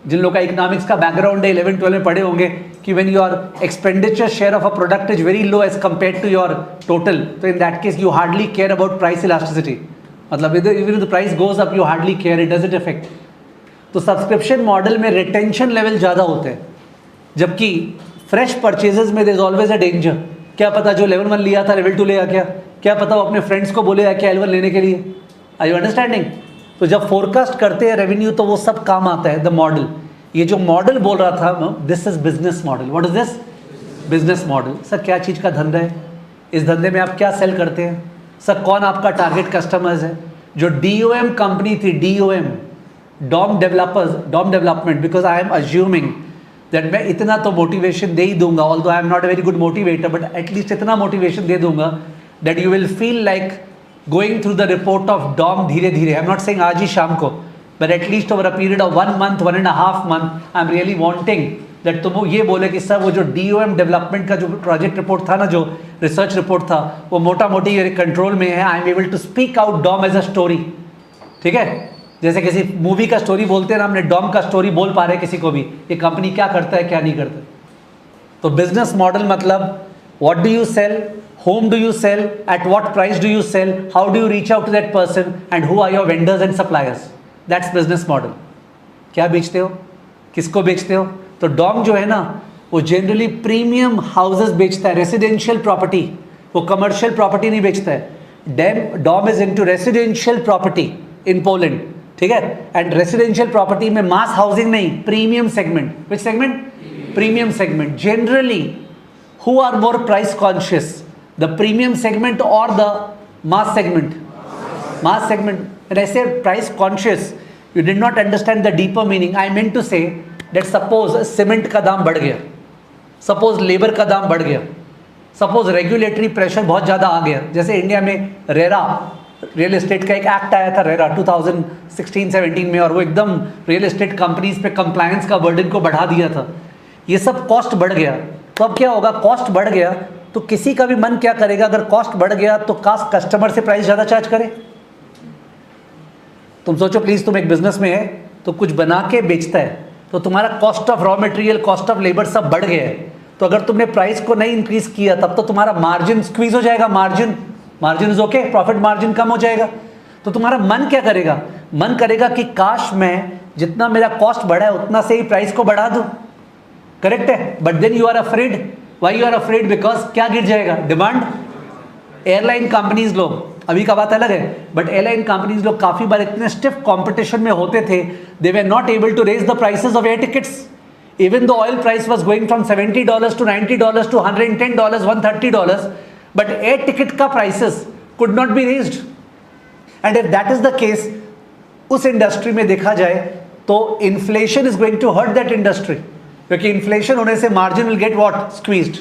जिन लोग का इकोनॉमिक्स का बैकग्राउंड है 11 12 में पढ़े होंगे कि when your expenditure share of a product is very low as compare to your total, तो in that case you hardly care about price elasticity, मतलब even the price goes up you hardly care, it doesn't effect. तो subscription model में retention level ज़्यादा होते हैं, जबकि fresh purchases में there is always a danger. क्या पता जो लेवल 1 लिया था लेवल 2 ले आ गया, क्या पता वो अपने फ्रेंड्स को बोले क्या L1 लेने के लिए। Are you understanding? तो जब फोरकास्ट करते हैं रेवेन्यू तो वो सब काम आता है द मॉडल। ये जो मॉडल बोल रहा था, this is business model. What is this? Business model. Sir क्या चीज़ का धंधा है, इस धंधे में आप क्या सेल करते हैं, सर कौन आपका टारगेट कस्टमर्स है। जो DOM कंपनी थी, Dom development, because I am assuming that मैं इतना तो मोटिवेशन दे ही दूंगा, although I am not a very good motivator, but at least इतना मोटिवेशन दे दूंगा that you will feel like going through the report of Dom धीरे धीरे। आई एम नॉट सेइंग आज ही शाम को, but at least over a period of 1 month 1.5 month I am really wanting that तुम ये बोले कि सर वो जो DOM डेवलपमेंट का जो प्रोजेक्ट रिपोर्ट था ना, जो रिसर्च रिपोर्ट था, वो मोटा मोटी मेरे कंट्रोल में है। I am able to speak out Dom as a story, ठीक है। जैसे किसी मूवी का स्टोरी बोलते हैं ना, हमने डॉम का स्टोरी बोल पा रहे किसी को भी, ये कंपनी क्या करता है क्या नहीं करता। तो बिजनेस मॉडल मतलब what do you sell, whom do you sell, at what price do you sell, how do you reach out to that person, and who are your vendors and suppliers. That's business model. क्या बेचते हो, किसको बेचते हो। तो Dom जो है ना वो जनरली प्रीमियम हाउसेस बेचता है, रेसिडेंशियल प्रॉपर्टी, वो कमर्शियल प्रॉपर्टी नहीं बेचता है। Dom is into residential property in Poland, ठीक है। एंड रेसिडेंशियल प्रॉपर्टी में मास हाउसिंग नहीं, premium segment. Which segment? Premium segment. Generally who are more price conscious, the premium segment or the mass segment? Mass segment. When I say price conscious, you did not understand the deeper meaning. I meant to say that suppose cement का दाम बढ़ गया, suppose labour का दाम बढ़ गया, suppose regulatory pressure बहुत ज़्यादा आ गया। जैसे इंडिया में रेरा रियल एस्टेट का एक एक्ट आया था, रेरा 2016-17 में, और वो एकदम रियल एस्टेट कंपनीज पे कंप्लायंस का बर्डन को बढ़ा दिया था। ये सब कॉस्ट बढ़ गया, तो अब क्या होगा, कॉस्ट बढ़ गया तो किसी का भी मन क्या करेगा, अगर कॉस्ट बढ़ गया तो कास्ट कस्टमर से प्राइस ज़्यादा चार्ज करे। तुम सोचो प्लीज़, तुम एक बिजनेस में है, तो कुछ बना के बेचता है, तो तुम्हारा cost of raw material, cost of labour सब बढ़ गया है, तो अगर तुमने प्राइस को नहीं इंक्रीज किया तब तो तुम्हारा मार्जिन स्क्वीज हो जाएगा, margin is okay, profit margin कम हो जाएगा। तो तुम्हारा मन क्या करेगा, मन करेगा कि काश मैं जितना मेरा कॉस्ट बढ़ा है उतना से ही प्राइस को बढ़ा दूं, करेक्ट है। But then you are afraid, why you are afraid, because क्या गिर जाएगा, डिमांड। एयरलाइन कंपनीज लोग, अभी का बात अलग है, बट एयरलाइन कंपनीज लोग काफी बार इतने स्टिफ कंपटीशन में होते थे, they were not able to raise the prices of air tickets, even the oil price was going from $70 to $90 to $110, $130, but air ticket का prices could not be raised. And if that is the case, उस industry में देखा जाए तो inflation is going to hurt that industry, क्योंकि inflation होने से margin will get what, squeezed.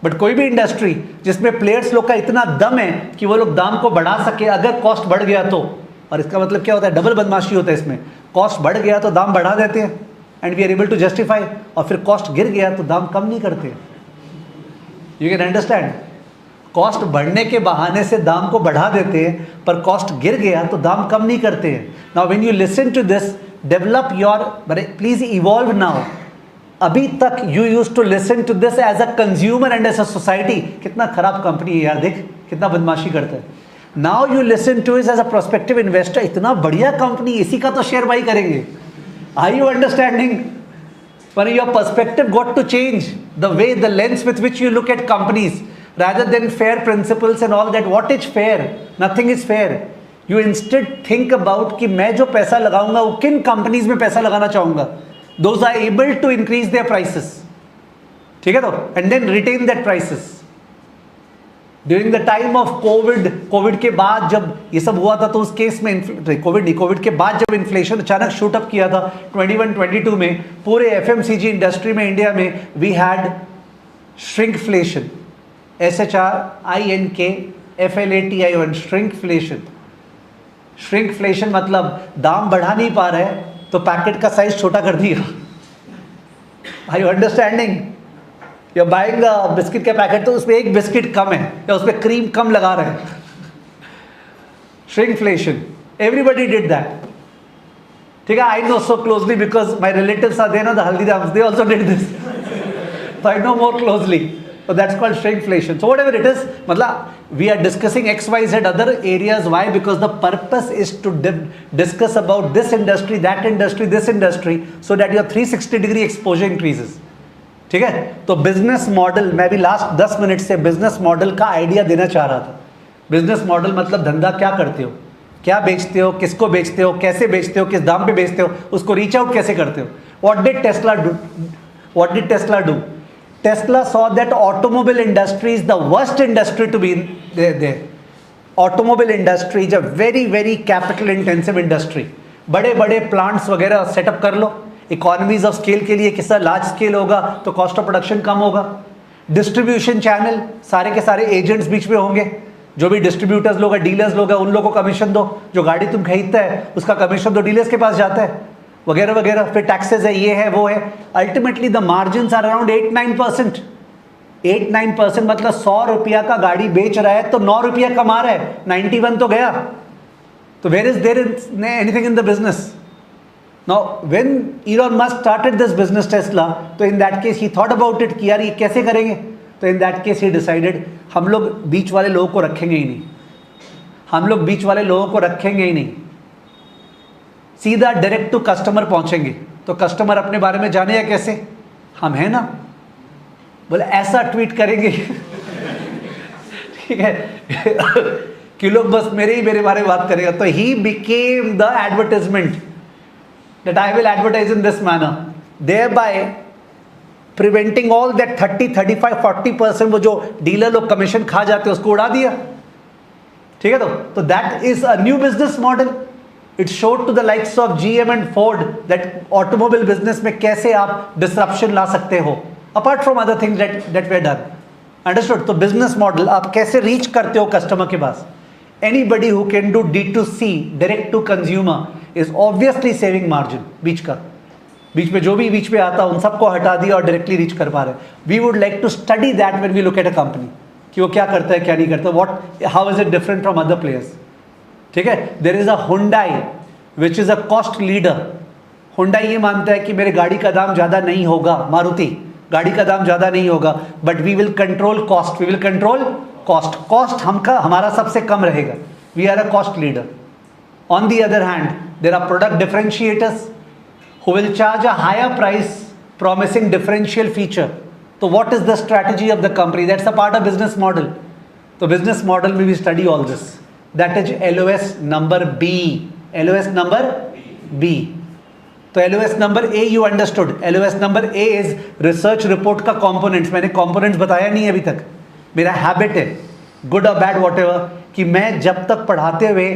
But कोई भी इंडस्ट्री जिसमें प्लेयर्स लोग का इतना दम है कि वो लोग दाम को बढ़ा सके, अगर कॉस्ट बढ़ गया तो, और इसका मतलब क्या होता है, डबल बदमाशी होता है इसमें, कॉस्ट बढ़ गया तो दाम बढ़ा देते हैं and we are able to justify, और फिर कॉस्ट गिर गया तो दाम कम नहीं करते। यू कैन अंडरस्टैंड, कॉस्ट बढ़ने के बहाने से दाम को बढ़ा देते हैं, पर कॉस्ट गिर गया तो दाम कम नहीं करते हैं। Now when you listen to this, develop your, please evolve now. अभी तक you used to listen to this as a consumer and as a society, कितना खराब कंपनी है यार, देख कितना बदमाशी करता है। Now you listen to it as a prospective investor, इतना बढ़िया कंपनी, इसी का तो शेयर बाई करेंगे। Are you understanding? When your perspective got to change, the way, the lens with which you look at companies, rather than fair principles and all that. What is fair? Nothing is fair. You instead think about कि मैं जो पैसा लगाऊंगा वो किन companies में पैसा लगाना चाहूंगा, those are able to increase their prices, ठीक है तो, and then retain that prices. During the time of Covid के बाद जब ये सब हुआ था, तो उस केस में कोविड के बाद जब इन्फ्लेशन अचानक शूट अप किया था 21-22 में, पूरे एफएमसीजी इंडस्ट्री में इंडिया में we had shrinkflation, SHRINKFLATION, shrinkflation. Shrinkflation मतलब दाम बढ़ा नहीं पा रहे तो पैकेट का साइज छोटा कर दिया। Are you understanding? या बाइंग बिस्किट का पैकेट तो उसमें एक बिस्किट कम है या उसमें क्रीम कम लगा रहे हैं, श्रिंकफ्लेशन, एवरीबडी डिड दैट, ठीक है। I know so closely because my relatives are there, the Haldiram's, they also did this, so I know more closely. So that's called shrinkflation. So whatever it is, मतलब we are discussing XYZ other areas. Why? Because the purpose is to discuss about this industry, that industry, this industry, so that your 360-degree exposure increases. ठीक है। तो business model, मैं भी last 10 minute से business model का idea देना चाह रहा था। बिजनेस मॉडल मतलब धंधा क्या करते हो, क्या बेचते हो, किसको बेचते हो, कैसे बेचते हो, किस दाम पे बेचते हो, उसको रीच आउट कैसे करते हो। What did Tesla do? Tesla saw that automobile industry is the worst industry to be in there. Automobile industry is a very very capital intensive industry. बड़े बड़े प्लांट्स वगैरह सेटअप कर लो, इकोनॉमीज ऑफ स्केल के लिए कितना large scale होगा तो cost of production कम होगा। डिस्ट्रीब्यूशन चैनल, सारे के सारे एजेंट्स बीच में होंगे, जो भी डिस्ट्रीब्यूटर्स लोग हैं, डीलर्स लोग हैं, उन लोगों को कमीशन दो, जो गाड़ी तुम खरीदता है उसका कमीशन दो डीलर्स के पास जाता है, वगैरह वगैरह। फिर टैक्सेस है, ये है वो है। Ultimately the margin are around 8-9%। 8-9% मतलब 100 रुपया का गाड़ी बेच रहा है तो 9 रुपया कमा रहा है, 91 तो गया। तो where is there anything in the business? Now when Elon Musk started this business Tesla, तो in that case he thought about it कि यार ये कैसे करेंगे। तो in that case he decided हम लोग बीच वाले लोगों को रखेंगे ही नहीं, हम लोग बीच वाले लोगों को रखेंगे ही नहीं, सीधा डायरेक्ट टू कस्टमर पहुंचेंगे। तो कस्टमर अपने बारे में जाने या कैसे, हम हैं ना, बोले ऐसा ट्वीट करेंगे ठीक है कि लोग बस मेरे बारे में बात करेगा। तो he became the advertisement that I will advertise in this manner, thereby preventing all that 30-35-40% वो जो डीलर लोग कमीशन खा जाते हैं उसको उड़ा दिया, ठीक है। तो that is a new business model. It showed to the likes of GM and Ford that automobile business में कैसे आप disruption ला सकते हो, apart from other things that were done. Understood? तो business model आप कैसे reach करते हो customer के पास। Anybody who can do D2C, direct to consumer, is obviously saving margin. बीच में जो भी बीच में आता उन सबको हटा दिया और directly reach कर पा रहे। We would like to study that when we look at a company, कि वो क्या करता है क्या नहीं करता, how is it different from other players. ठीक है। There is a Hyundai which is a cost leader Honda ये मानता है कि मेरे गाड़ी का दाम ज़्यादा नहीं होगा, मारुति गाड़ी का दाम ज़्यादा नहीं होगा, but we will control cost, we will control cost, cost हमारा सबसे कम रहेगा, we are a cost leader. On the other hand, there are product differentiators who will charge a higher price promising differential feature. So what is the strategy of the company? That's a part of business model. So business model में we study all this. That is LOS number B. LOS number B. तो LOS number A you understood. LOS number A is research report का components. मैंने components बताया नहीं अभी तक. मेरा habit है, good or bad whatever, कि मैं जब तक पढ़ाते हुए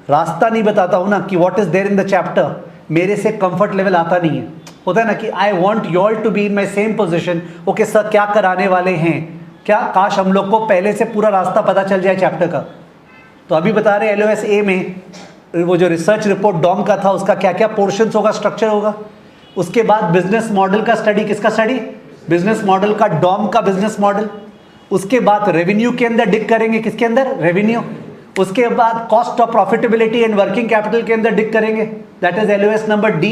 रास्ता नहीं बताता हूँ ना कि what is there in the chapter, मेरे से कंफर्ट लेवल आता नहीं है. होता है ना कि I want you all to be in my same position. Okay sir क्या कराने वाले हैं, क्या काश हम लोग को पहले से पूरा रास्ता पता चल जाए चैप्टर का. तो अभी बता रहे LOS A में वो जो रिसर्च रिपोर्ट डॉम का था उसका क्या क्या पोर्शंस होगा, स्ट्रक्चर होगा. उसके बाद बिजनेस मॉडल का स्टडी, किसका स्टडी, बिजनेस मॉडल का, डॉम का बिजनेस मॉडल. उसके बाद रेवेन्यू के अंदर डिग करेंगे, किसके अंदर, रेवेन्यू. उसके बाद cost of profitability and working capital के अंदर डिग करेंगे, that is LOS number D.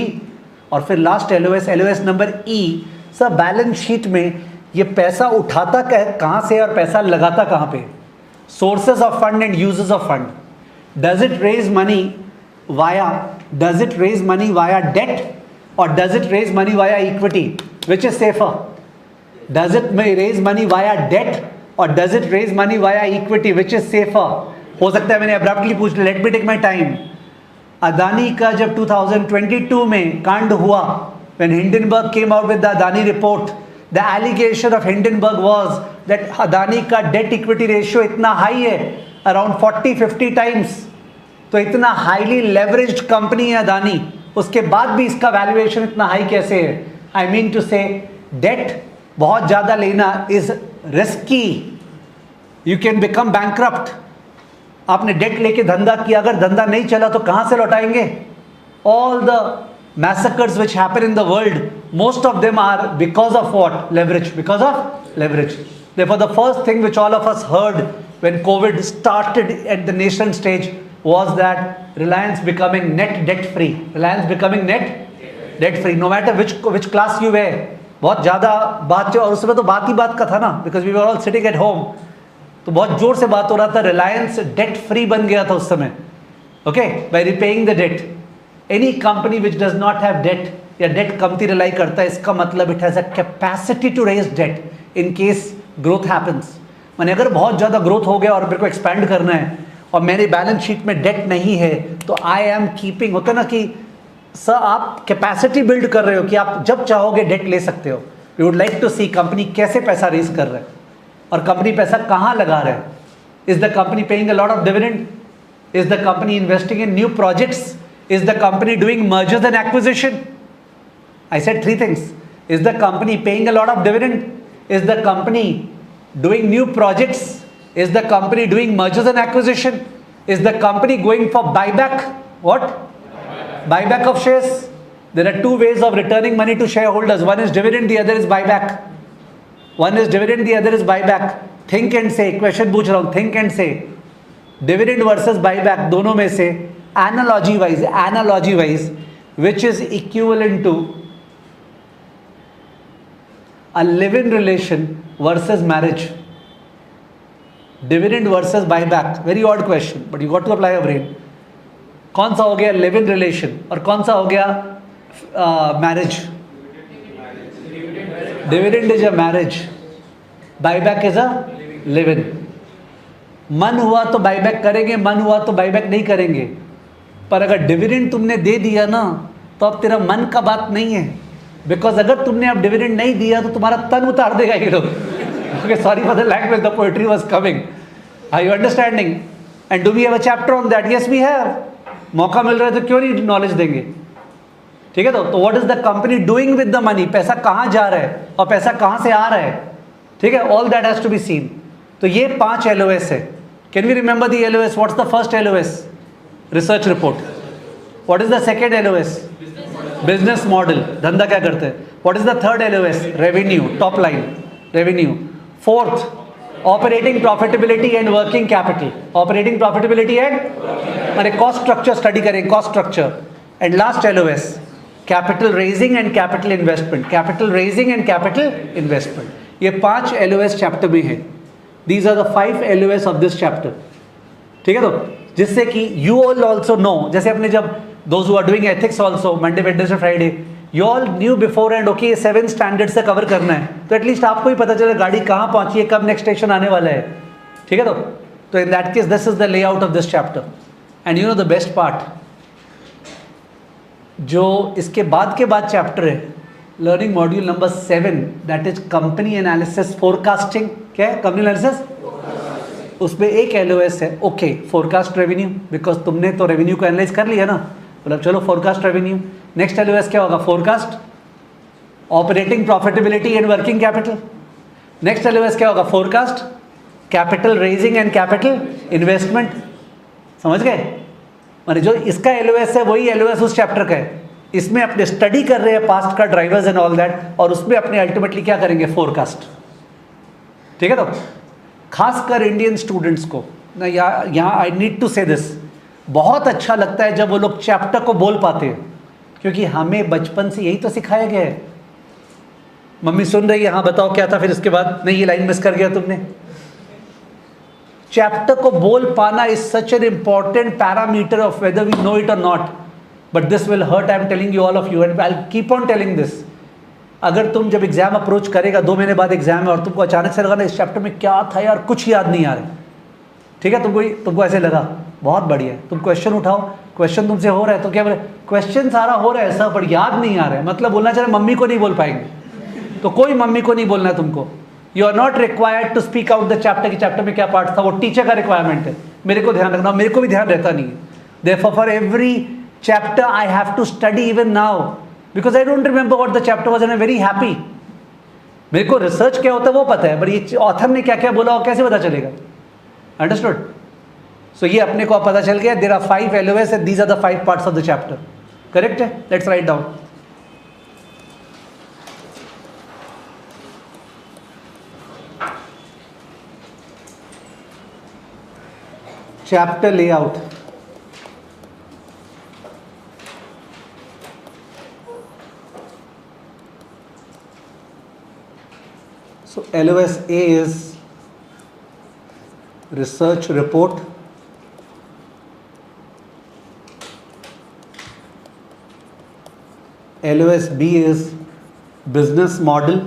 और फिर last LOS number E. Sir balance sheet में ये पैसा उठाता कहाँ से और पैसा लगाता कहाँ पे, sources of fund and uses of fund. Does it raise money via debt और does it raise money via equity, which is safer. Does it raise money via debt और does it raise money via equity, which is safer. हो सकता है मैंने abruptly पूछ लिया, let me take my time. Adani का जब 2022 में कांड हुआ, when Hindenburg came out with the Adani report, the allegation of Hindenburg was that Adani का डेट इक्विटी रेशियो इतना हाई है, अराउंड 40-50 टाइम्स. तो इतना हाईली लेवरेज्ड कंपनी है अदानी, उसके बाद भी इसका वैल्यूएशन इतना हाई कैसे है. आई मीन टू से डेट बहुत ज़्यादा लेना is risky, you can become bankrupt. आपने डेट लेके धंधा किया, अगर धंधा नहीं चला तो कहां से लौटाएंगे. All the massacres which happen in the world, most of them are because of what, leverage, because of leverage. Therefore the first thing which all of us heard when COVID started at the nation stage was that Reliance becoming net debt free. Reliance becoming net debt free, no matter which class you were. बहुत ज़्यादा बात, और उसमें तो बात ही बात का था ना, because we were all sitting at home. तो बहुत जोर से बात हो रहा था. रिलायंस डेट फ्री बन गया था उस समय, okay, by repaying the debt. Any company which does not have debt या डेट कमती रिलाई करता है, इसका मतलब it has a capacity to raise debt in case growth happens. मैंने अगर बहुत ज़्यादा ग्रोथ हो गया और मेरे को एक्सपैंड करना है और मेरे बैलेंस शीट में डेट नहीं है, तो आई एम कीपिंग, होता ना कि सर आप कैपेसिटी बिल्ड कर रहे हो कि आप जब चाहोगे डेट ले सकते हो. We would like to see company कैसे पैसा रेज कर रहा है और कंपनी पैसा कहाँ लगा रहा है. Is the company paying a lot of dividend, is the company investing in new projects, is the company doing mergers and acquisition. I said 3 things. Is the company paying a lot of dividend, is the company doing new projects, is the company doing mergers and acquisition, is the company going for buyback, what, buyback of shares. There are 2 ways of returning money to shareholders. One is dividend, the other is buyback. One is dividend, the other is buyback. Think and say, question पूछ रहा हूँ, think and say, dividend versus buyback, दोनों में से analogy wise, which is equivalent to a live-in relation versus marriage. Dividend versus buyback, very odd question, but you got to apply your brain. कौन सा हो गया लिव इन रिलेशन और कौन सा हो गया marriage. Dividend is a marriage, buyback is a live in. मन हुआ तो बायबैक करेंगे, मन हुआ तो बायबैक नहीं करेंगे. पर अगर डिविडेंड तुमने दे दिया ना, तो अब तेरा मन का बात नहीं है, बिकॉज अगर तुमने अब डिविडेंड नहीं दिया तो तुम्हारा तन उतार देगा ये लोग. Okay, sorry for the language, the poetry was coming. Are you understanding? And do we have a chapter on that? Yes we have. मौका मिल रहा है तो क्यों नहीं नॉलेज देंगे. ठीक है, तो what is the company doing with the money, पैसा कहाँ जा रहा है और पैसा कहाँ से आ रहा है. ठीक है, all that has to be seen. तो ये 5 LOS है. Can we remember the LOS? What's the first LOS? Research report. What is the second LOS? Business model, धंधा क्या करते हैं. What is the third LOS? Revenue, top line revenue. Fourth, operating profitability and working capital. Operating profitability and, अरे cost structure study करें, cost structure. And last LOS capital raising and capital investment, capital raising and capital investment, ये 5 LOS chapter में है। These are the 5 LOS of this chapter. ठीक है, तो जिससे कि यू ऑल ऑल्सो नो, जैसे अपने जब those who are doing ethics also Monday Wednesday Friday, you all knew before and okay 7 standard से कवर करना है, तो एटलीस्ट आपको ही पता चले गाड़ी कहाँ पहुंची है, कब नेक्स्ट स्टेशन आने वाला है। ठीक है, तो in that case this is the layout of this chapter. And you know the best part, जो इसके बाद चैप्टर है learning module number 7, that is company analysis forecasting. क्या है? Company analysis. उसमें एक LOS है, ओके, फोरकास्ट रेवेन्यू, बिकॉज तुमने तो रेवेन्यू को एनालाइज कर लिया ना, मतलब चलो फोरकास्ट रेवेन्यू। नेक्स्ट LOS क्या होगा? Forecast operating profitability and working capital. Next LOS क्या होगा? Forecast capital raising and capital investment. समझ गए? माने जो इसका LOS है वही LOS उस चैप्टर का है। इसमें अपने स्टडी कर रहे हैं पास्ट का ड्राइवर्स एंड ऑल दैट, और उसमें अपने अल्टीमेटली क्या करेंगे? फोरकास्ट। ठीक है, तो खासकर इंडियन स्टूडेंट्स को ना, यहाँ आई नीड टू से दिस, बहुत अच्छा लगता है जब वो लोग चैप्टर को बोल पाते हैं, क्योंकि हमें बचपन से यही तो सिखाया गया है। मम्मी सुन रही है, हाँ बताओ क्या था, फिर इसके बाद नहीं ये लाइन मिस कर गया तुमने। चैप्टर को बोल पाना is such an important parameter of whether we know it और not, but this will hurt. I am telling you all of you and I will keep on telling this. अगर तुम जब एग्जाम अप्रोच करेगा, 2 महीने बाद exam है, और तुमको अचानक से लगा ना इस चैप्टर में क्या था यार, कुछ याद नहीं आ रहा, ठीक है, तुमको ऐसे लगा, बहुत बढ़िया है, तुम क्वेश्चन उठाओ, क्वेश्चन तुमसे हो रहा है तो क्या बोले, क्वेश्चन सारा हो रहा है सब, पर याद नहीं आ रहा है, मतलब बोलना चाह रहे मम्मी को नहीं बोल पाएंगे, तो कोई मम्मी को नहीं बोलना है तुमको। You are not required to speak out the chapter, कि चैप्टर में क्या पार्ट था, वो टीचर का रिक्वायरमेंट है, मेरे को ध्यान रखना, मेरे को भी ध्यान रहता नहीं है। Therefore for every chapter I have to study even now, because I don't remember what the chapter was and I am very happy. मेरे को रिसर्च क्या होता है वो पता है, पर ये ऑथर ने क्या क्या बोला और कैसे पता चलेगा? अंडरस्टूड? सो ये अपने को पता चल गया, there are 5 LOS and these are the 5 parts of the chapter. Correct है? Let's write down. Chapter layout. So LOS A is research report, LOS B is business model,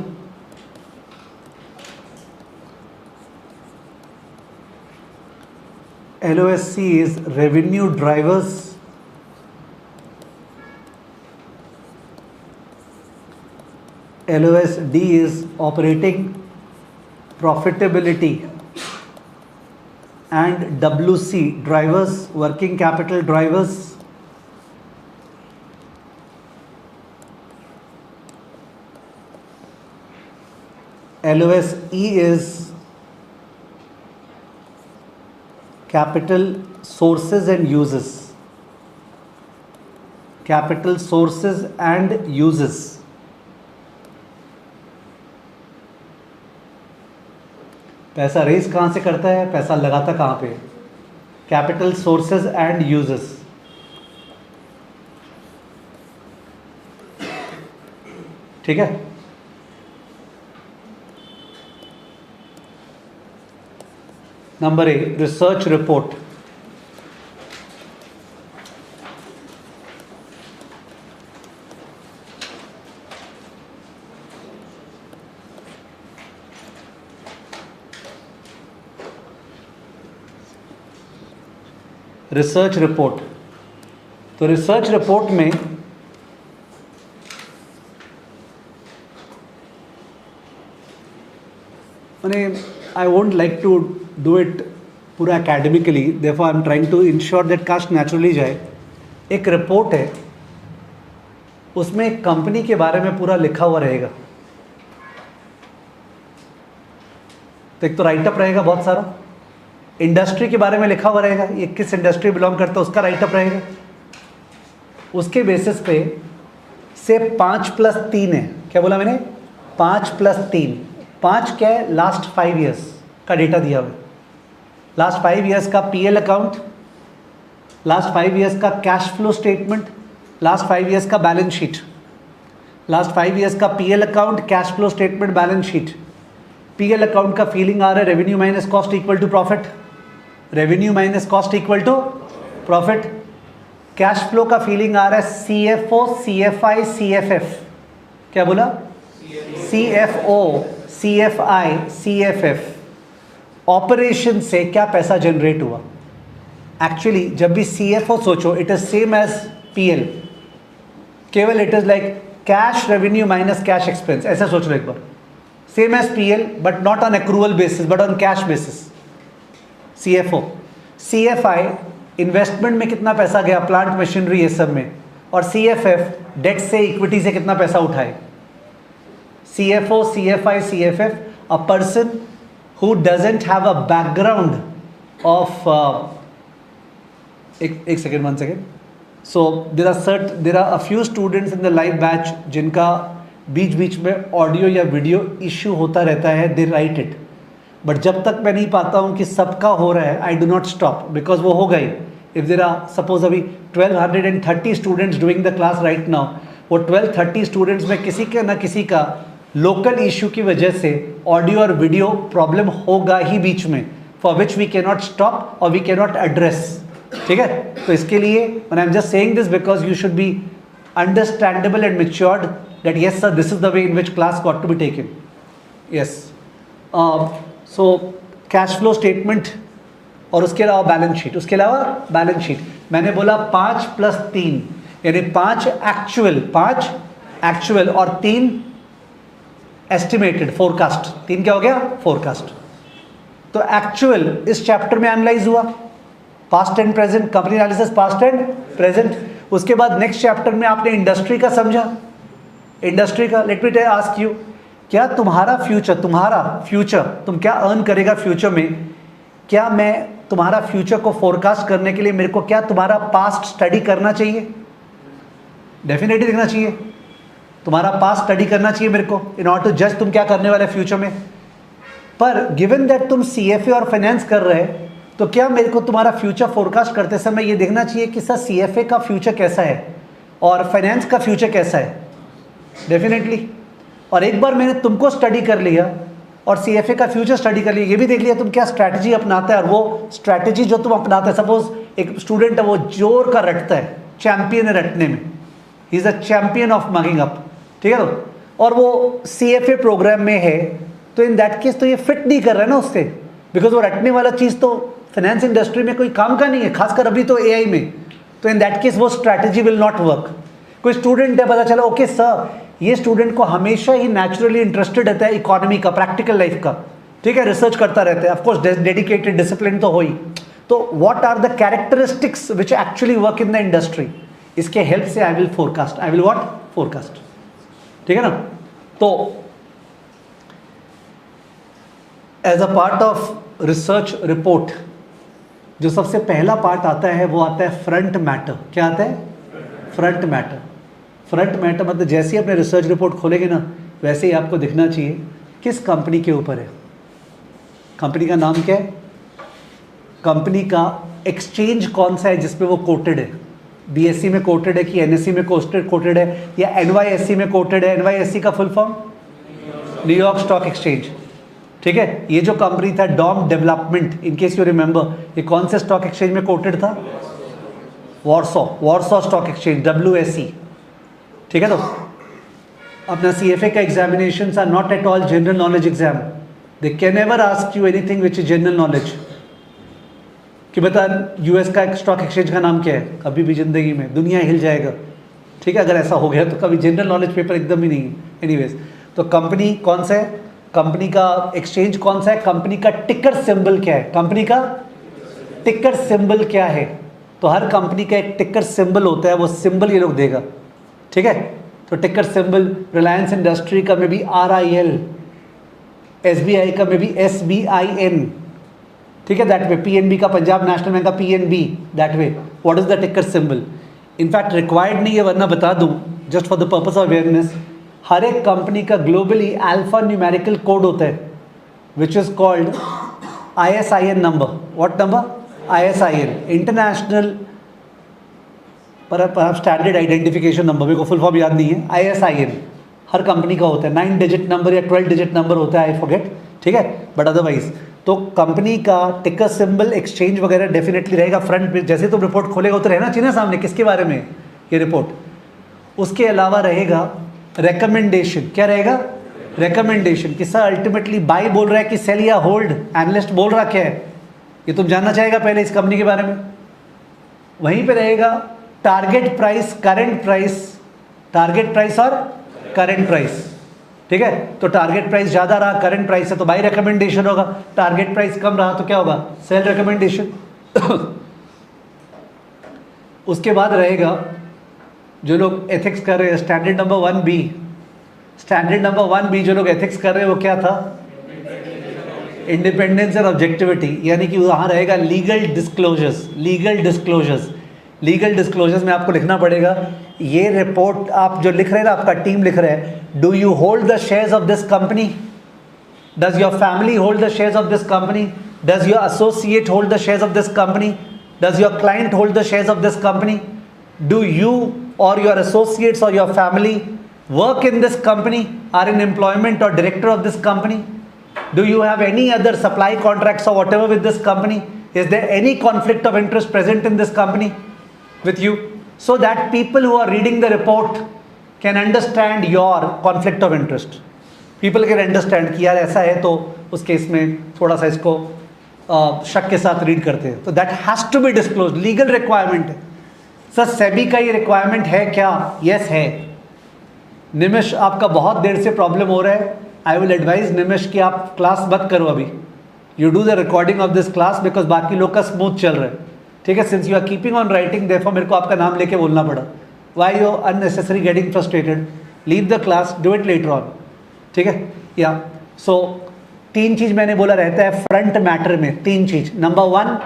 LOS C is revenue drivers, LOS D is operating profitability, and WC drivers, working capital drivers, LOS E is capital sources and uses, capital sources and uses, पैसा raise कहाँ से करता है, पैसा लगाता कहाँ पे, capital sources and uses. ठीक है, number A research report. Research report, तो रिसर्च रिपोर्ट में मैंने I won't like to do it पूरा academically, therefore I am trying to ensure that cost naturally जाए। एक रिपोर्ट है, उसमें एक कंपनी के बारे में पूरा लिखा हुआ रहेगा। तो एक तो राइटअप रहेगा बहुत सारा, इंडस्ट्री के बारे में लिखा हुआ रहेगा, ये किस इंडस्ट्री बिलोंग करता है उसका राइटअप रहेगा। उसके बेसिस पे से 5+3 है, क्या बोला मैंने? 5+3, 5 क्या है? लास्ट 5 ईयर्स का डेटा दिया हुआ है, लास्ट 5 ईयर्स का PL अकाउंट, लास्ट 5 ईयर्स का cash flow statement, last 5 years का बैलेंस शीट। लास्ट 5 ईयर्स का PL account, cash flow statement, balance sheet. PL account का फीलिंग आ रहा है revenue minus cost equal to profit, revenue minus cost equal to profit. Cash flow का feeling आ रहा है सीएफओ, सीएफआई, सीएफएफ। क्या बोला? CFO, CFI, CFF. ऑपरेशन से क्या पैसा जनरेट हुआ? एक्चुअली जब भी सीएफओ सोचो, it is same as PL, केवल it is like cash revenue minus cash expense, ऐसा सोच लो एक बार। Same as PL but not on accrual basis but on cash basis. CFO. CFI investment में कितना पैसा गया, प्लांट मशीनरी ये सब में, और सीएफएफ डेट से इक्विटी से कितना पैसा उठाए। CFO, CFI, CFF, a person who doesn't have a background of एक second, 1 second. So there are a few students in the live batch जिनका बीच बीच में ऑडियो या वीडियो इश्यू होता रहता है, दे राइट इट, बट जब तक मैं नहीं पाता हूँ कि सबका हो रहा है, I do not stop, because वो हो गई। इफ देर आर सपोज अभी 1230 students doing the class right now, वो 1230 स्टूडेंट्स में किसी के ना किसी का लोकल इशू की वजह से ऑडियो और वीडियो प्रॉब्लम होगा ही बीच में, for which we can not stop और वी कैन नॉट एड्रेस। ठीक है, तो इसके लिए when I am just saying this because you should be understandable and matured that yes sir this is the way in which class got to be taken. Yes, so cash flow statement और उसके अलावा balance sheet, उसके अलावा balance sheet. मैंने बोला 5 + 3 यानी 5 actual और 3 estimated, forecast. 3 क्या हो गया? फोरकास्ट। तो एक्चुअल इस चैप्टर में एनालाइज हुआ, past and present, company analysis past and present. उसके बाद नेक्स्ट चैप्टर में आपने इंडस्ट्री का समझा, इंडस्ट्री का। लेट मी आस्क यू, क्या तुम्हारा फ्यूचर तुम क्या अर्न करेगा फ्यूचर में, क्या मैं तुम्हारा फ्यूचर को फोरकास्ट करने के लिए मेरे को क्या तुम्हारा पास्ट स्टडी करना चाहिए? डेफिनेटली देखना चाहिए, तुम्हारा पास्ट स्टडी करना चाहिए मेरे को, इन ऑर्डर टू जज तुम क्या करने वाले फ्यूचर में। पर गिवन दैट तुम सीएफए और फाइनेंस कर रहे हैं, तो क्या मेरे को तुम्हारा फ्यूचर फोरकास्ट करते समय ये देखना चाहिए कि सर सीएफए का फ्यूचर कैसा है और फाइनेंस का फ्यूचर कैसा है? डेफिनेटली। और एक बार मैंने तुमको स्टडी कर लिया और सीएफए का फ्यूचर स्टडी कर लिया, ये भी देख लिया तुम क्या स्ट्रैटेजी अपनाता है, और वो स्ट्रैटेजी जो तुम अपनाता है, सपोज एक स्टूडेंट है वो जोर का रटता है, चैंपियन है रटने में, he is a champion of mugging up, ठीक है, तो और वो सीएफए प्रोग्राम में है, तो इन दैट केस तो ये फिट नहीं कर रहा है ना उससे, बिकॉज वो रटने वाला चीज़ तो फाइनेंस इंडस्ट्री में कोई काम का नहीं है, खासकर अभी तो एआई में, तो इन दैट केस वो स्ट्रैटेजी विल नॉट वर्क। कोई स्टूडेंट है, पता चला ओके सर ये स्टूडेंट को हमेशा ही नेचुरली इंटरेस्टेड रहता है इकोनॉमी का, प्रैक्टिकल लाइफ का, ठीक है, रिसर्च करता रहता है, ऑफकोर्स डेडिकेटेड, डिसिप्लिन तो हो ही, तो what are the characteristics which actually work in the industry, इसके हेल्प से I will forecast, I will what forecast, ठीक है ना। तो as a part of research report जो सबसे पहला पार्ट आता है वो आता है फ्रंट मैटर। क्या आता है? Front matter. फ्रंट मैटर मतलब जैसे ही अपने रिसर्च रिपोर्ट खोलेंगे ना, वैसे ही आपको दिखना चाहिए किस कंपनी के ऊपर है, कंपनी का नाम क्या है, कंपनी का एक्सचेंज कौन सा है जिसपे वो कोटेड है, बीएससी में कोटेड है कि एनएससी में कोटेड है या एनवाईएससी में कोटेड है। एनवाईएससी का full form New York stock exchange, ठीक है। ये जो कंपनी था Dom development, in case you remember, ये कौन से स्टॉक एक्सचेंज में कोटेड था? वॉर्सो स्टॉक एक्सचेंज, WSE, ठीक है। तो अपना सीएफए का examinations are not at all general knowledge exam, they can never ask you anything which is general knowledge, कि बता यूएस का स्टॉक एक्सचेंज का नाम क्या है, कभी भी जिंदगी में दुनिया हिल जाएगा, ठीक है, अगर ऐसा हो गया तो कभी जनरल नॉलेज पेपर एकदम ही नहीं है। एनीवेज, तो कंपनी कौन सा है, कंपनी का एक्सचेंज कौन सा है, कंपनी का टिकर सिंबल क्या है, कंपनी का टिकर सिंबल क्या है, तो हर कंपनी का एक टिकर सिंबल होता है, वो सिंबल ये लोग देगा, ठीक है। तो टिकर सिंबल रिलायंस इंडस्ट्री का में भी RIL, SBI का में भी SBIN, ठीक है, दैट वे। PNB का, पंजाब नेशनल बैंक का PNB, that way. What is the ticker symbol? In fact required नहीं है, वरना बता दूं just for the purpose of awareness, हर एक कंपनी का ग्लोबली अल्फा न्यूमेरिकल कोड होता है which is called ISIN number. What number? ISIN, international per standard identification number, मेरे को फुल फॉर्म याद नहीं है, ISIN, हर कंपनी का होता है, 9 डिजिट नंबर या 12 डिजिट नंबर होता है, आई फॉरगेट, ठीक है, बट अदरवाइज तो कंपनी का टिकर सिंबल एक्सचेंज वगैरह डेफिनेटली रहेगा फ्रंट में। जैसे तुम रिपोर्ट खोलेगा तो रहना चाहिए ना सामने किसके बारे में ये रिपोर्ट। उसके अलावा रहेगा रिकमेंडेशन, क्या रहेगा, रिकमेंडेशन कि सर अल्टीमेटली बाई बोल रहा है कि सेल या होल्ड, एनालिस्ट बोल रहा क्या है, ये तुम जानना चाहेगा पहले इस कंपनी के बारे में। वहीं पे रहेगा target price, current price, target price और करंट प्राइस, ठीक है। तो टारगेट प्राइस ज़्यादा रहा, करंट प्राइस है तो बाई रिकमेंडेशन होगा, टारगेट प्राइस कम रहा तो क्या होगा, सेल रिकमेंडेशन। उसके बाद रहेगा जो लोग एथिक्स कर रहे हैं, standard number 1B, standard number 1B जो लोग एथिक्स कर रहे हैं वो क्या था, इंडिपेंडेंस और ऑब्जेक्टिविटी, यानी कि वहाँ रहेगा legal disclosures, legal disclosures. Legal disclosures में आपको लिखना पड़ेगा ये रिपोर्ट आप जो लिख रहे हैं ना, आपका टीम लिख रहे हैं, do you hold the shares of this company, does your family hold the shares of this company, does your associate hold the shares of this company, does your client hold the shares of this company, do you or your associates or your family work in this company, are in employment or director of this company, do you have any other supply contracts or whatever with this company, is there any conflict of interest present in this company with you, so that people who are reading the report can understand your conflict of interest, people can understand कि यार ऐसा है तो उस case में थोड़ा सा इसको शक के साथ रीड करते हैं, तो that has to be disclosed, legal requirement है। सर सेबी का ये रिक्वायरमेंट है क्या, यस है। निमिष आपका बहुत देर से प्रॉब्लम हो रहा है, आई विल एडवाइज निमिष कि आप क्लास मत करो अभी, you do the recording of this class because बाकी लोग का स्मूथ चल रहा है, ठीक है। Since you are keeping on writing therefore मेरे को आपका नाम लेके बोलना पड़ा, why you unnecessary getting frustrated, leave the class, do it later on, ठीक है। या सो 3 चीज़ मैंने बोला रहता है फ्रंट मैटर में, 3 चीज़। नंबर 1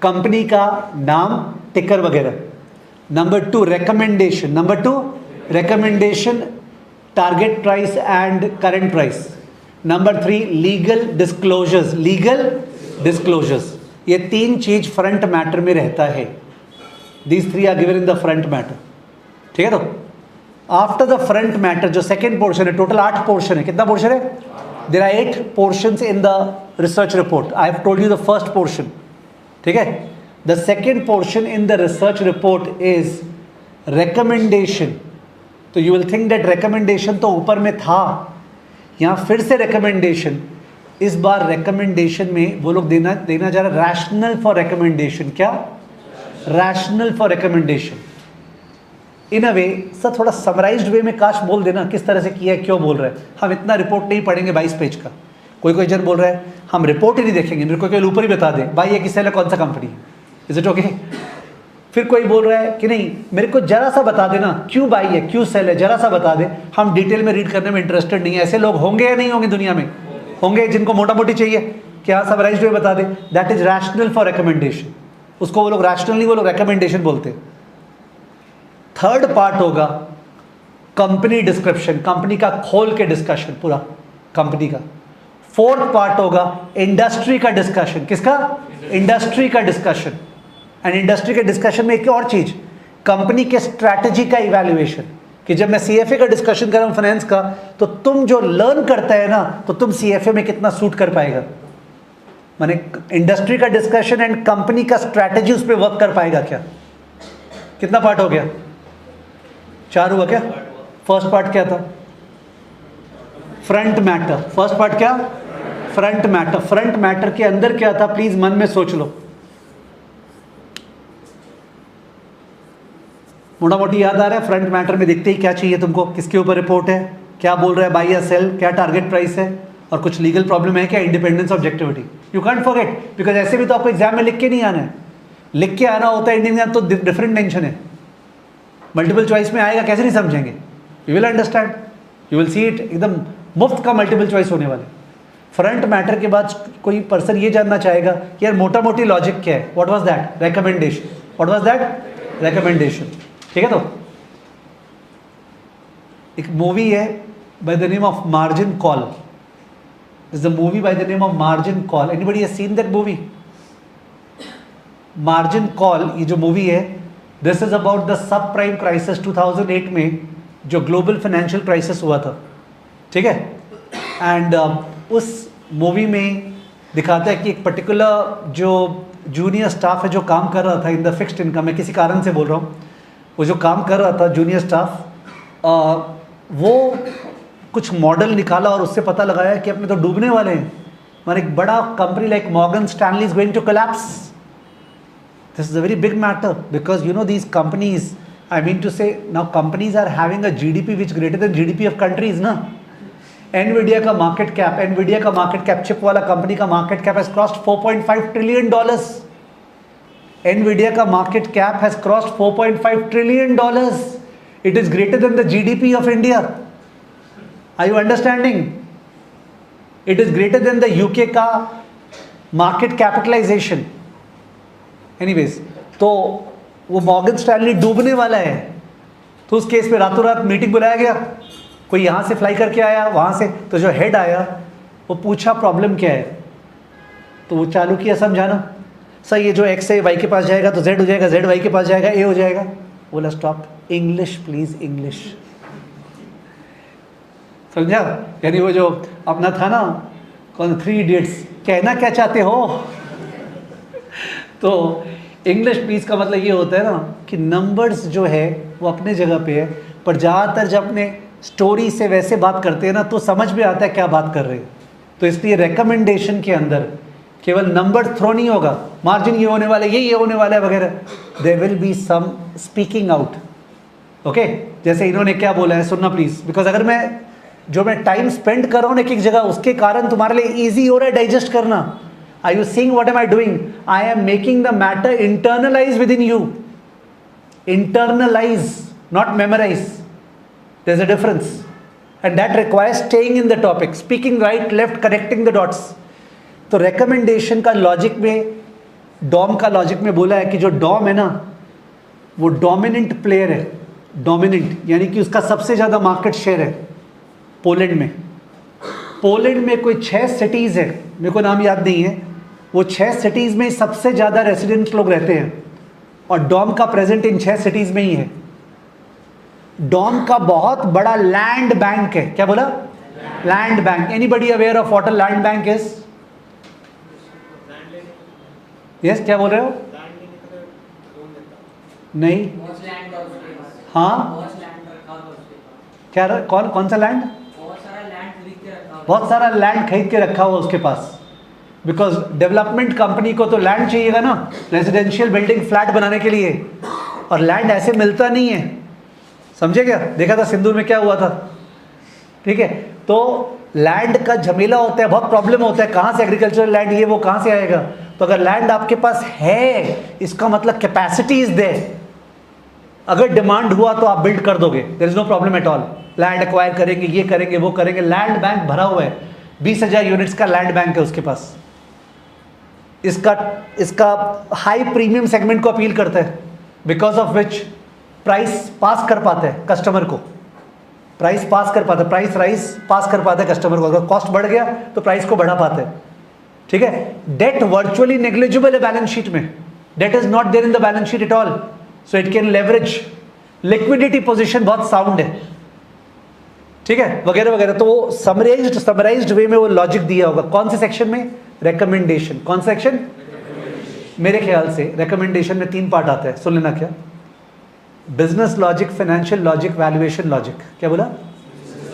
कंपनी का नाम, टिकर वगैरह। Number 2 recommendation, number 2 recommendation, target price and current price. Number 3 legal disclosures, legal disclosures. ये 3 चीज फ्रंट मैटर में रहता है, these 3 are given in the front matter, ठीक है। तो आफ्टर द फ्रंट मैटर जो सेकेंड पोर्शन है, टोटल 8 पोर्शन है, कितना पोर्शन है, there are 8 portions in the research report, I have told you the first portion, ठीक है। The second portion in the research report is recommendation. तो you will think that recommendation तो ऊपर में था, यहाँ फिर से recommendation। इस बार recommendation में वो लोग देना जा रहा है rational for recommendation, क्या rational for recommendation। in a way sir थोड़ा summarized way में काश बोल देना किस तरह से किया है, क्यों बोल रहे हैं। हम इतना रिपोर्ट नहीं पढ़ेंगे 22 पेज का, कोई जन बोल रहा है हम रिपोर्ट ही नहीं देखेंगे, मेरे को केवल ऊपर ही बता दे भाई ये किस कौन सा कंपनी है, इज इट ओके। फिर कोई बोल रहा है कि नहीं मेरे को जरा सा बता देना क्यों बाई है, क्यों सेल है, जरा सा बता दे, हम डिटेल में रीड करने में इंटरेस्टेड नहीं है। ऐसे लोग होंगे या नहीं होंगे दुनिया में, होंगे जिनको मोटा मोटी चाहिए, क्या समराइज्ड वे बता दे, that is rational for recommendation. उसको वो लोग रैशनल नहीं, वो लोग रिकमेंडेशन बोलते हैं। थर्ड पार्ट होगा कंपनी डिस्क्रिप्शन, कंपनी का खोल के डिस्कशन पूरा कंपनी का। फोर्थ पार्ट होगा इंडस्ट्री का डिस्कशन, किसका, इंडस्ट्री का डिस्कशन। एंड इंडस्ट्री के डिस्कशन में एक और चीज, कंपनी के स्ट्रैटेजी का इवैल्यूएशन, कि जब मैं सीएफए का डिस्कशन कर रहा हूं फाइनेंस का, तो तुम जो लर्न करता है ना, तो तुम सीएफए में कितना सूट कर पाएगा, माने इंडस्ट्री का डिस्कशन एंड कंपनी का स्ट्रैटेजी उस पर वर्क कर पाएगा क्या। कितना पार्ट हो गया, 4 हुआ क्या। फर्स्ट पार्ट क्या था, फ्रंट मैटर। फर्स्ट पार्ट क्या, फ्रंट मैटर। फ्रंट मैटर के अंदर क्या था, प्लीज मन में सोच लो, मोटा मोटी याद आ रहा है। फ्रंट मैटर में देखते ही क्या चाहिए तुमको, किसके ऊपर रिपोर्ट है, क्या बोल रहा है बाई या सेल, क्या टारगेट प्राइस है, और कुछ लीगल प्रॉब्लम है क्या, independence objectivity. You can't forget, because ऐसे भी तो आपको एग्जाम में लिख के नहीं आना है, लिख के आना होता है इंडियन एग्जाम तो डिफरेंट टेंशन है। मल्टीपल चॉइस में आएगा कैसे नहीं समझेंगे, you will understand, you will see it, एकदम मुफ्त का मल्टीपल चॉइस होने वाले। फ्रंट मैटर के बाद कोई पर्सन ये जानना चाहेगा कि यार मोटा मोटी लॉजिक क्या है, what was that, recommendation, what was that, recommendation, ठीक है। तो एक मूवी है bye the name of margin call, is the movie by the name of margin call, anybody has seen that movie margin call. ये जो movie है, this is about the sub prime crisis 2008 में जो global financial crisis हुआ था, ठीक है। And उस मूवी में दिखाता है कि एक पर्टिकुलर जो जूनियर स्टाफ है जो काम कर रहा था इन द फिक्स्ड इनकम, मैं किसी कारण से बोल रहा हूँ, वो जो काम कर रहा था जूनियर स्टाफ, वो कुछ मॉडल निकाला और उससे पता लगाया कि अपने तो डूबने वाले हैं, मतलब एक बड़ा company like Morgan Stanley is going to collapse. This is a very big matter because you know these companies, I mean to say now companies are having a GDP which greater than GDP of countries ना। Nvidia का market cap, chip वाला company का market cap has crossed $4.5 trillion. Nvidia का market cap has crossed $4.5 trillion. It is greater than the GDP of India. Are you understanding? It is greater than the UK का market capitalization. Anyways, तो वो Morgan Stanley डूबने वाला है, तो उस case पे रातों रात मीटिंग बुलाया गया। कोई यहाँ से फ्लाई करके आया, वहाँ से, तो जो हेड आया वो पूछा प्रॉब्लम क्या है, तो वो चालू किया समझाना। सर ये जो एक्स है वाई के पास जाएगा तो जेड हो जाएगा, जेड वाई के पास जाएगा ए हो जाएगा। बोला स्टॉप, इंग्लिश प्लीज, इंग्लिश। समझा? यानी वो जो अपना था ना कौन, 3 इडियट्स, कहना क्या चाहते हो। तो इंग्लिश प्लीज का मतलब ये होता है ना कि नंबर्स जो है वो अपने जगह पे है, पर ज़्यादातर जब अपने स्टोरी से वैसे बात करते हैं ना तो समझ में आता है क्या बात कर रहे हैं। तो इसलिए रिकमेंडेशन के अंदर केवल नंबर थ्रो नहीं होगा, मार्जिन ये होने वाला है, ये होने वाला है वगैरह, there will be some speaking out. Okay, जैसे इन्होंने क्या बोला है सुनना प्लीज, बिकॉज अगर मैं टाइम स्पेंड कर रहा हूँ एक एक जगह, उसके कारण तुम्हारे लिए ईजी हो रहा है डाइजेस्ट करना। Are you seeing what am I doing? I am making the matter internalize within you. Internalize, not memorize. There's a difference, and that requires staying in the topic, speaking right, left, connecting the dots. तो recommendation का logic में, Dom का logic में बोला है कि जो Dom है ना वो डोमिनेंट प्लेयर है। डोमिनेंट यानी कि उसका सबसे ज़्यादा मार्केट शेयर है पोलैंड में। पोलैंड में कोई 6 सिटीज़ है, मेरे को नाम याद नहीं है, वो 6 सिटीज़ में सबसे ज़्यादा रेसिडेंट्स लोग रहते हैं, और डॉम का प्रेजेंट इन 6 सिटीज़ में ही है। डॉम का बहुत बड़ा लैंड बैंक है। क्या बोला? Land bank. Anybody aware of what a land bank is? Yes, क्या बोल रहे हो? नहीं, हाँ क्या, कौन सा लैंड? बहुत सारा लैंड खरीद के रखा हुआ उसके पास, बिकॉज डेवलपमेंट कंपनी को तो लैंड चाहिएगा ना रेजिडेंशियल बिल्डिंग फ्लैट बनाने के लिए, और लैंड ऐसे मिलता नहीं है। समझे क्या? देखा था सिंदूर में क्या हुआ था, ठीक है। तो लैंड का झमेला होता है, बहुत प्रॉब्लम होता है, कहाँ से एग्रीकल्चरल लैंड ये वो कहाँ से आएगा। तो अगर लैंड आपके पास है, इसका मतलब कैपेसिटी इज देयर। अगर डिमांड हुआ तो आप बिल्ड कर दोगे, there is no problem at all. Land acquire करेंगे, ये करेंगे, वो करेंगे, लैंड बैंक भरा हुआ है। 20,000 यूनिट्स का लैंड बैंक है उसके पास। इसका हाई प्रीमियम सेगमेंट को अपील करता है, बिकॉज ऑफ विच प्राइस पास कर पाते हैं कस्टमर को, प्राइस पास कर पाते हैं, प्राइस राइस पास कर पाते हैं कस्टमर को। अगर कॉस्ट बढ़ गया तो प्राइस को बढ़ा पाते हैं, ठीक है। डेट वर्चुअली नेग्लिजिबल है बैलेंस शीट में, debt is not there in the balance sheet at all, so it can leverage. Liquidity position बहुत साउंड है, ठीक है, वगैरह वगैरह। तो वो समराइज्ड वे में वो लॉजिक दिया होगा। कौन से सेक्शन में? रिकमेंडेशन। कौन सा सेक्शन? मेरे ख्याल से रिकमेंडेशन में 3 पार्ट आता है, सुन लेना। क्या? Business logic, financial logic, valuation logic. क्या बोला?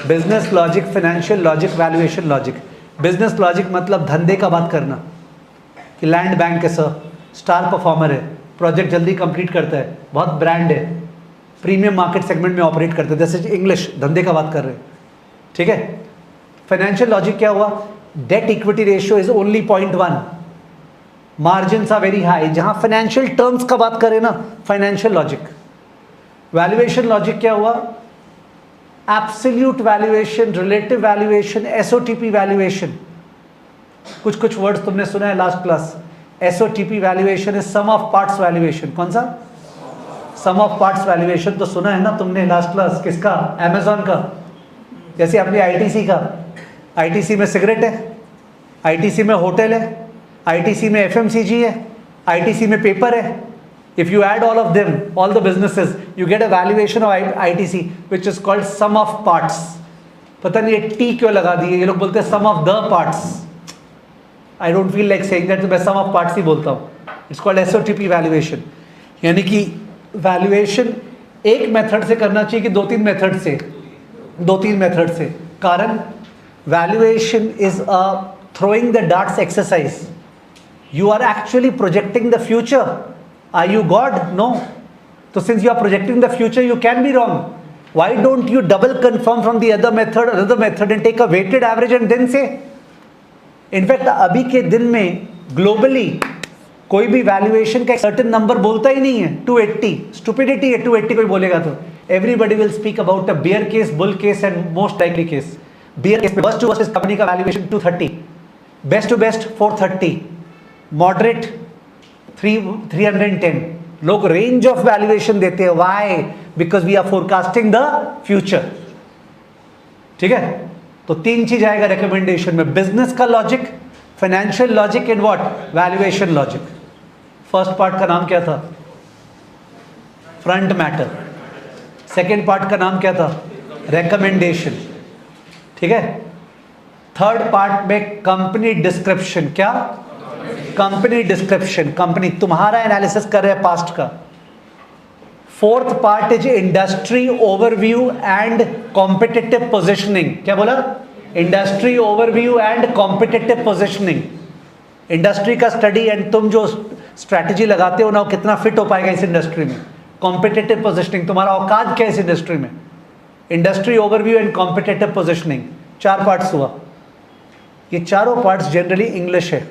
Business logic, financial logic, valuation logic. Business logic मतलब धंधे का बात करना कि लैंड बैंक है सर, स्टार परफॉर्मर है, प्रोजेक्ट जल्दी कंप्लीट करता है, बहुत ब्रांड है, प्रीमियम मार्केट सेगमेंट में ऑपरेट करते हैं, जैसे इंग्लिश धंधे का बात कर रहे हैं, ठीक है। फाइनेंशियल लॉजिक क्या हुआ? Debt equity ratio is only 0.1, margin are very high, जहां फाइनेंशियल टर्म्स का बात करें ना, फाइनेंशियल लॉजिक। वैल्यूएशन लॉजिक क्या हुआ? Absolute valuation, relative valuation, SOTP valuation. कुछ वर्ड्स तुमने सुना है last class. SOTP valuation is sum of parts valuation. कौन सा? सम ऑफ पार्ट्स वैल्यूएशन तो सुना है ना तुमने लास्ट क्लास। किसका? अमेजॉन का। जैसे अपनी आईटीसी का, आईटीसी में सिगरेट है, आईटीसी में होटल है, आईटीसी में एफएमसीजी है, आईटीसी में पेपर है, If you add all of them, all the businesses, you get a valuation of ITC which is called sum of parts. पता नहीं ये T क्यों लगा दिए, ये लोग बोलते हैं sum of the parts. I don't feel like saying that, तो मैं sum of parts ही बोलता हूँ. It's called SOTP valuation. यानी कि valuation एक मेथड से करना चाहिए कि दो तीन मेथड से. कारण valuation is a throwing the darts exercise. You are actually projecting the future. Are you God? No. So since you are projecting the future, you can be wrong. Why don't you double confirm from the other method and take a weighted average and then say? In fact, अभी के दिन में globally कोई भी valuation का certain number बोलता ही नहीं है. 280 स्टुपिडिटी है. 280 कोई बोलेगा तो everybody will speak about a bear case, bull case and most likely case. Bear case में वर्स्ट टू वर्स्ट कंपनी का valuation 230, best to best 430, moderate 310. लोग रेंज ऑफ वैल्यूएशन देते हैं. Why? Because we are forecasting the future. ठीक है, तो तीन चीज आएगा रिकमेंडेशन में: बिजनेस का logic, financial logic and what, valuation logic. First part का नाम क्या था? Front matter. सेकेंड पार्ट का नाम क्या था? रिकमेंडेशन. ठीक है. थर्ड पार्ट में कंपनी डिस्क्रिप्शन. क्या? Company description. कंपनी तुम्हारा एनालिसिस कर रहे हैं पास्ट का. Fourth part is industry overview and competitive positioning. क्या बोला? Industry overview and competitive positioning. Industry का स्टडी एंड तुम जो स्ट्रैटेजी लगाते हो ना, वो कितना फिट हो पाएगा इस इंडस्ट्री में. कॉम्पिटिटिव पोजिशनिंग, तुम्हारा औकात क्या है इस इंडस्ट्री में. Industry overview and competitive positioning. 4 parts हुआ. ये चारों पार्ट्स जनरली इंग्लिश है,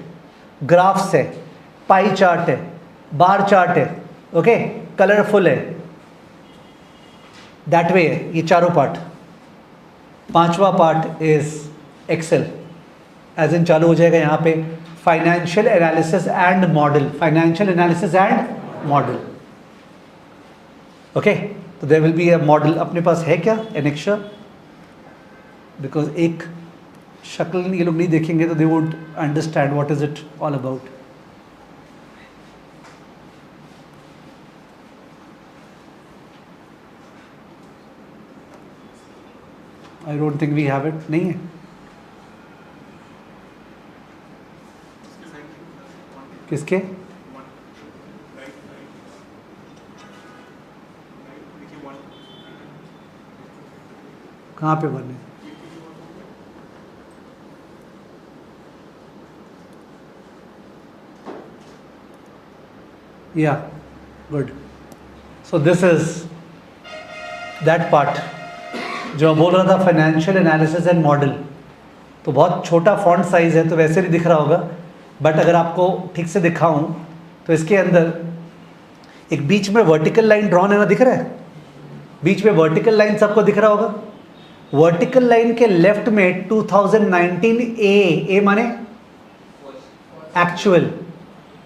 ग्राफ्स है, पाई चार्ट है, बार चार्ट है, ओके, कलरफुल है, दैट वे है ये चारों पार्ट. पांचवा part is Excel. As in चालू हो जाएगा यहाँ पे financial analysis and model. Financial analysis and model. Okay, तो there will be a model. अपने पास है क्या एनेक्शर? बिकॉज एक शक्ल ये लोग नहीं देखेंगे तो they won't understand what is it all about. I don't think we have it. नहीं है. किसके? कहाँ पे बने? या good. So this is that part जो बोल रहा था, फाइनेंशियल एनालिसिस एंड मॉडल. तो बहुत छोटा फॉन्ट साइज है तो वैसे नहीं दिख रहा होगा, बट अगर आपको ठीक से दिखाऊं तो इसके अंदर एक बीच में वर्टिकल लाइन ड्रॉन है ना, दिख रहा है? बीच में वर्टिकल लाइन सबको दिख रहा होगा. वर्टिकल लाइन के लेफ्ट में 2019 ए माने एक्चुअल,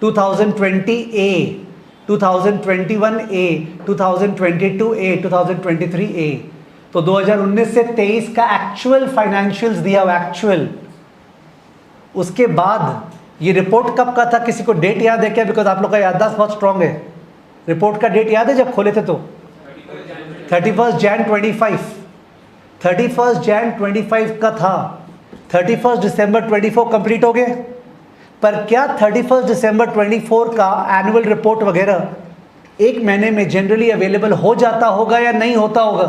2020 ए, 2021 ए, 2022 ए, 2023 ए. तो 2019 से 23 का एक्चुअल फाइनेंशियल्स दिया हुआ, एक्चुअल. उसके बाद ये रिपोर्ट कब का था? किसी को डेट याद है क्या? बिकॉज आप लोग का याददाश्त बहुत स्ट्रांग है. रिपोर्ट का डेट याद है जब खोले थे? तो 31 जैन 25. 31 जैन 25 का था. 31 दिसंबर 24 कंप्लीट हो गए. पर क्या 31 दिसंबर 24 का एनुअल रिपोर्ट वगैरह एक महीने में जनरली अवेलेबल हो जाता होगा या नहीं होता होगा?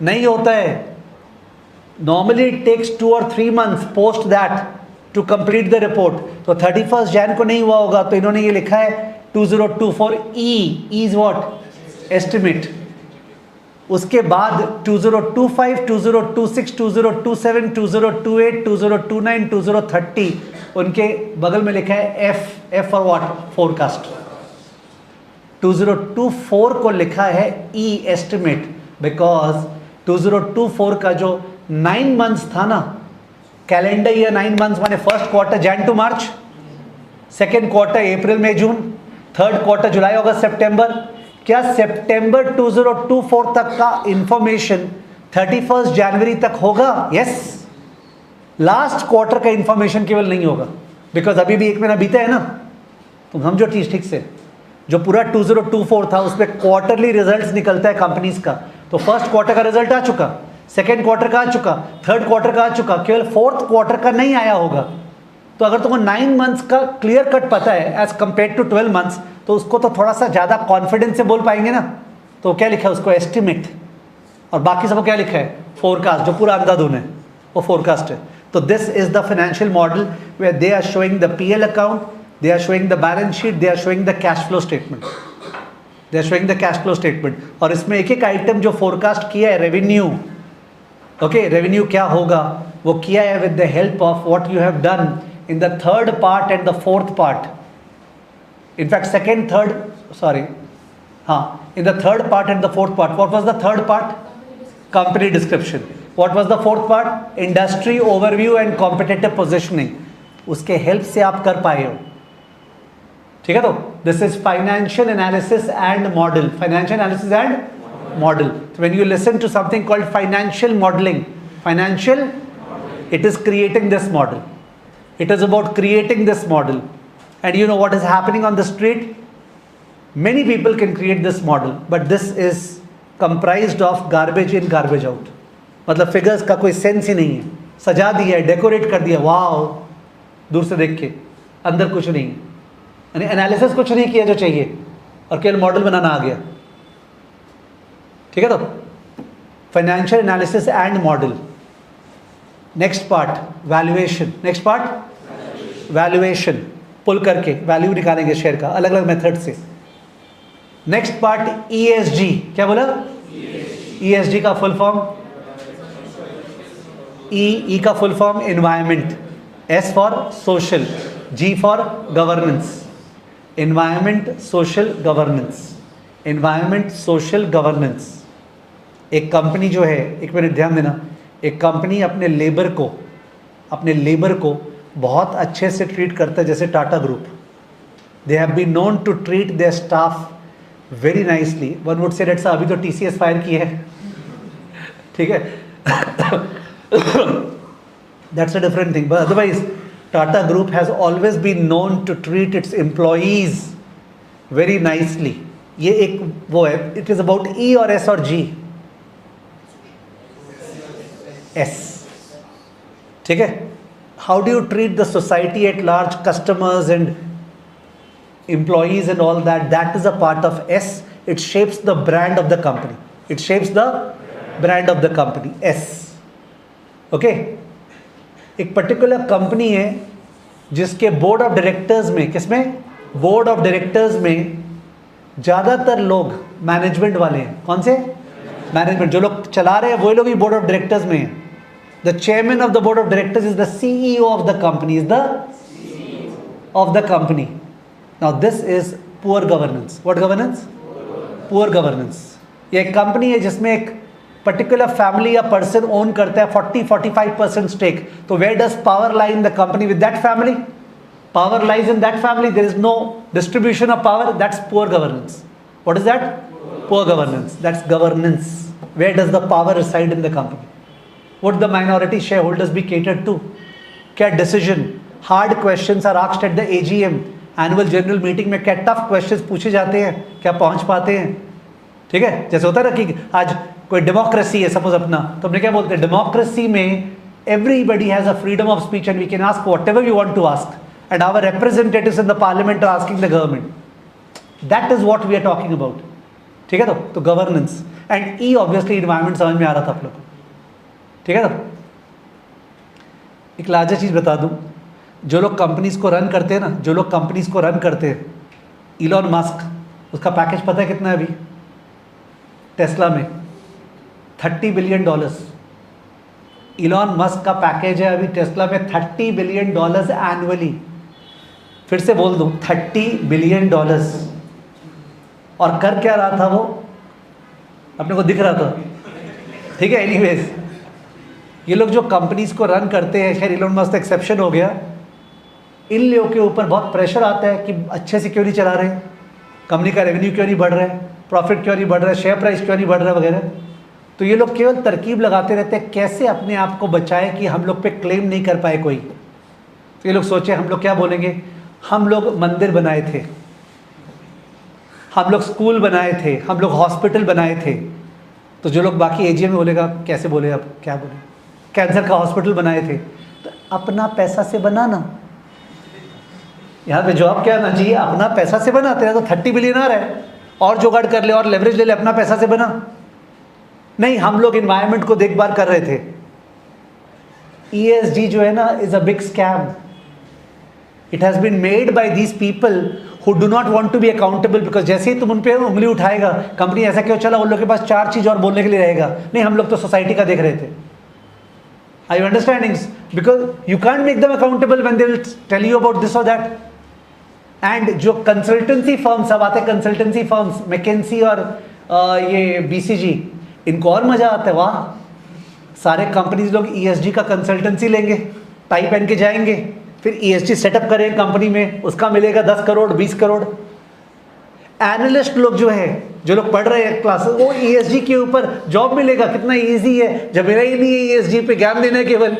नहीं होता है. Normally it takes 2 or 3 months post that to complete the report. तो 31 जैन को नहीं हुआ होगा, तो इन्होंने ये लिखा है 2024 ई इज व्हाट? एस्टिमेट. उसके बाद 2025, 2026, 2027, 2028, 2029, 2030 उनके बगल में लिखा है एफ फॉर व्हाट? फोरकास्ट. 2024 को लिखा है ई एस्टिमेट, बिकॉज 2024 का जो 9 months था ना, कैलेंडर ईयर 9 months माने first quarter Jan to March, second quarter अप्रैल मई जून, थर्ड क्वार्टर जुलाई अगस्त सितंबर. क्या सितंबर 2024 तक का इंफॉर्मेशन 31 जनवरी तक होगा? यस. लास्ट क्वार्टर का इंफॉर्मेशन केवल नहीं होगा, बिकॉज अभी भी 1 महीना बीता है ना. तुम समझो ठीक से. जो पूरा 2024 था उसमें क्वार्टरली रिजल्ट्स निकलता है कंपनीज का, तो फर्स्ट क्वार्टर का रिजल्ट आ चुका, सेकेंड क्वार्टर का आ चुका, थर्ड क्वार्टर का आ चुका, केवल फोर्थ क्वार्टर का नहीं आया होगा। तो अगर तुमको 9 मंथ्स का क्लियर कट पता है एज कंपेयर टू 12 मंथ्स, तो उसको तो थोड़ा सा ज़्यादा कॉन्फिडेंस से बोल पाएंगे ना। तो क्या लिखा है उसको, एस्टिमेट, और बाकी सबको क्या लिखा है, फोरकास्ट, जो पूरा अंधाधुन है वो फोरकास्ट है। तो this is the financial model where they are showing the PL account, they are showing the balance sheet, they are showing the cash flow statement, they are showing the cash flow statement. और इसमें एक एक item जो forecast किया है, revenue, okay, revenue क्या होगा वो किया है with the help of what you have done in the third part and the fourth part, in fact second third sorry हाँ, in the third part and the fourth part. What was the third part? Company description. What was the fourth part? Industry overview and competitive positioning. उसके help से आप कर पाए हो, ठीक है। तो this is financial analysis and model, financial analysis and model. When you listen to something called financial modelling, financial, it is creating this model, it is about creating this model. And you know what is happening on the street? Many people can create this model, but this is comprised of garbage in, garbage out. मतलब figures का कोई sense ही नहीं है, सजा दिया है, decorate कर दिया, वाओ, दूर से देख के, अंदर कुछ नहीं है, यानी एनालिसिस कुछ नहीं किया जो चाहिए, और केवल मॉडल बनाना आ गया, ठीक है। तो financial analysis and model. Next part valuation, next part valuation, pull करके वैल्यू निकालेंगे शेयर का अलग अलग मेथड से। नेक्स्ट पार्ट ईएसजी, क्या बोला, ईएसजी का फुल फॉर्म, ई का full form environment, S for social, G for governance, environment social governance, environment social governance. एक कंपनी जो है, एक मिनट ध्यान देना, एक कंपनी अपने लेबर को बहुत अच्छे से ट्रीट करता है, जैसे Tata group, they have been known to treat their staff very nicely. One would say that's, अभी तो टीसीएस फायर की है, ठीक है, that's a different thing, but otherwise Tata group has always been known to treat its employees very nicely. ये एक वो है, इट इज अबाउट ई और एस और जी, एस, ठीक है। How do you treat the society at large, customers and employees and all that, that is a part of S. It shapes the brand of the company, it shapes the brand of the company, S, okay। एक particular company है जिसके board of directors में, किसमें, board of directors में ज़्यादातर लोग management वाले हैं। कौन से, मैनेजमेंट, जो लोग चला रहे हैं वही लोग ही बोर्ड ऑफ डायरेक्टर्स में हैं। The chairman of the board of directors is the CEO of the company, is the of the company. Now this is poor governance. What governance? Poor governance. ये एक कंपनी है जिसमें एक particular family या person own करता है 40-45% stake, तो where does power lie in the company with that family? Power lies in that family. There is no distribution of power. That's poor governance. What is that? Poor governance. That's governance. Where does the power reside in the company? Would the minority shareholders be catered to? क्या decision? Hard questions are asked at the AGM. Annual general meeting में क्या tough questions पूछे जाते हैं, क्या पहुंच पाते हैं, ठीक है। जैसे होता है ना कि आज कोई डेमोक्रेसी है सपोज अपना, तो हमने क्या बोलते हैं, डेमोक्रेसी में everybody has a freedom of speech and we can ask whatever we want to ask and our representatives in the parliament are asking the government. That is what we are talking about, ठीक है। तो governance and E obviously environment समझ में आ रहा था आप लोग को, ठीक है। तो एक लार्जर चीज़ बता दूँ, जो लोग कंपनीज को रन करते हैं ना, जो लोग कंपनीज को रन करते हैं, इलॉन मस्क, उसका पैकेज पता है कितना है अभी टेस्ला में, $30 बिलियन। इलॉन मस्क का पैकेज है अभी टेस्ला में $30 बिलियन एनुअली। फिर से बोल दूं, $30 बिलियन। और कर क्या रहा था वो, अपने को दिख रहा था, ठीक है। एनीवेज, ये लोग जो कंपनीज को रन करते हैं, खैर इलॉन मस्क एक्सेप्शन हो गया, इन लोगों के ऊपर बहुत प्रेशर आता है कि अच्छे से क्यों नहीं चला रहे, कंपनी का रेवेन्यू क्यों नहीं बढ़ रहा है, प्रॉफिट क्यों नहीं बढ़ रहा है, शेयर प्राइस क्यों नहीं बढ़ रहा है वगैरह। तो ये लोग केवल तरकीब लगाते रहते हैं कैसे अपने आप को बचाए कि हम लोग पे क्लेम नहीं कर पाए कोई। तो ये लोग सोचे हम लोग क्या बोलेंगे, हम लोग मंदिर बनाए थे, हम लोग स्कूल बनाए थे, हम लोग हॉस्पिटल बनाए थे, तो जो लोग बाकी एजीएम में बोलेगा कैसे बोले, अब क्या बोले, कैंसर का हॉस्पिटल बनाए थे, तो अपना पैसा से बनाना, यहाँ पे जॉब क्या आना चाहिए, अपना पैसा से बना। तेरा तो 30 बिलियन आ रहा है, और जुगाड़ कर ले और लेवरेज ले ले, अपना पैसा से बना। नहीं, हम लोग इन्वायरमेंट को देखभाल कर रहे थे। ESG जो है ना is a big scam. It has been made by these people who do not want to be accountable, because जैसे ही तुम उन पे उंगली उठाएगा, कंपनी ऐसा क्यों चला, उन लोग के पास 4 चीज और बोलने के लिए रहेगा। नहीं, हम लोग तो सोसाइटी का देख रहे थे। Are you understanding? Because you can't make them accountable when they will tell you about this or that. And जो कंसल्टेंसी फर्म्स अब आते हैं, कंसल्टेंसी फर्म्स मैकेंसी और ये BCG, इनको और मजा आता है। वाह, सारे कंपनीज लोग ESG का कंसल्टेंसी लेंगे, टाई पहन के जाएंगे, फिर ESG सेटअप करेंगे कंपनी में, उसका मिलेगा 10 करोड़ 20 करोड़। एनालिस्ट लोग जो है, जो लोग पढ़ रहे हैं क्लासेस, वो ESG के ऊपर जॉब मिलेगा, कितना इजी है। जब मेरा ही नहीं है ESG पे ज्ञान देना है केवल,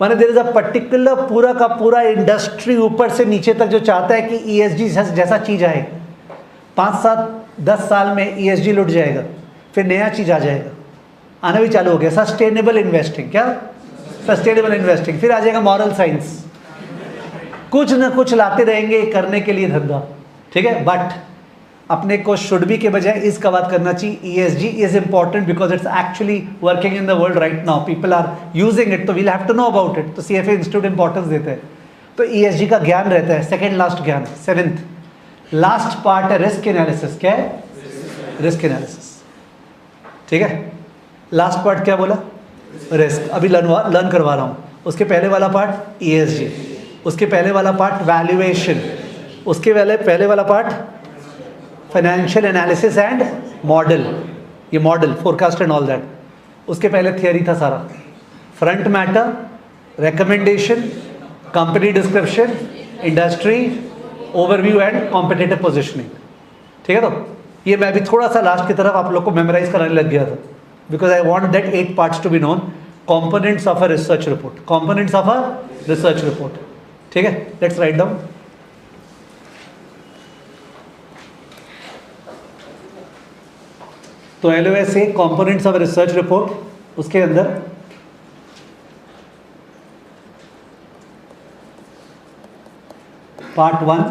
माने देयर इज अ पर्टिकुलर पूरा का पूरा इंडस्ट्री ऊपर से नीचे तक जो चाहता है कि ESG जैसा चीज आए। 5 7 10 साल में ESG लुट जाएगा, फिर नया चीज आ जाएगा, आना भी चालू हो गया। सस्टेनेबल इन्वेस्टिंग, क्या सस्टेनेबल इन्वेस्टिंग, फिर आ जाएगा मॉरल साइंस, कुछ ना कुछ लाते रहेंगे करने के लिए धंधा, ठीक है। बट अपने को शुड बी के बजाय इसका बात करना चाहिए। ESG is important because it's actually working in the world right now, people are using it, तो we'll have to know about it. तो CFA इंस्टीट्यूट इंपॉर्टेंस देते हैं, तो ESG का ज्ञान रहता है। सेकेंड लास्ट ज्ञान, 7th लास्ट पार्ट है रिस्क एनालिसिस। क्या है? रिस्क एनालिसिस, ठीक है। लास्ट पार्ट क्या बोला? रिस्क। अभी लर्न करवा रहा हूँ। उसके पहले वाला पार्ट ESG, उसके पहले वाला पार्ट वैल्यूएशन, उसके पहले वाला part financial analysis and model, ये model forecast and all that. उसके पहले थियरी था सारा, front matter, recommendation, company description, industry overview and competitive positioning, ठीक है। तो ये मैं भी थोड़ा सा लास्ट की तरफ आप लोग को मेमोराइज कराने लग गया था, because I want that 8 parts to be known. Components of a research report, components of a research report, ठीक है। Let's write down. तो LOS है कंपोनेंट्स ऑफ रिसर्च रिपोर्ट, उसके अंदर part 1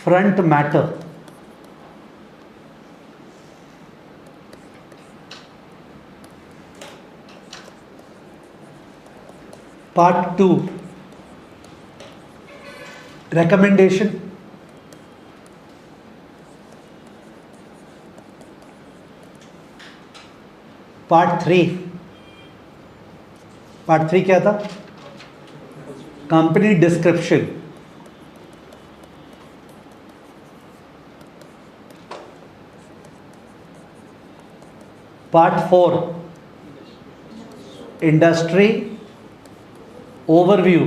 front matter, part 2 recommendation, part 3 क्या था? Company description, part 4 industry overview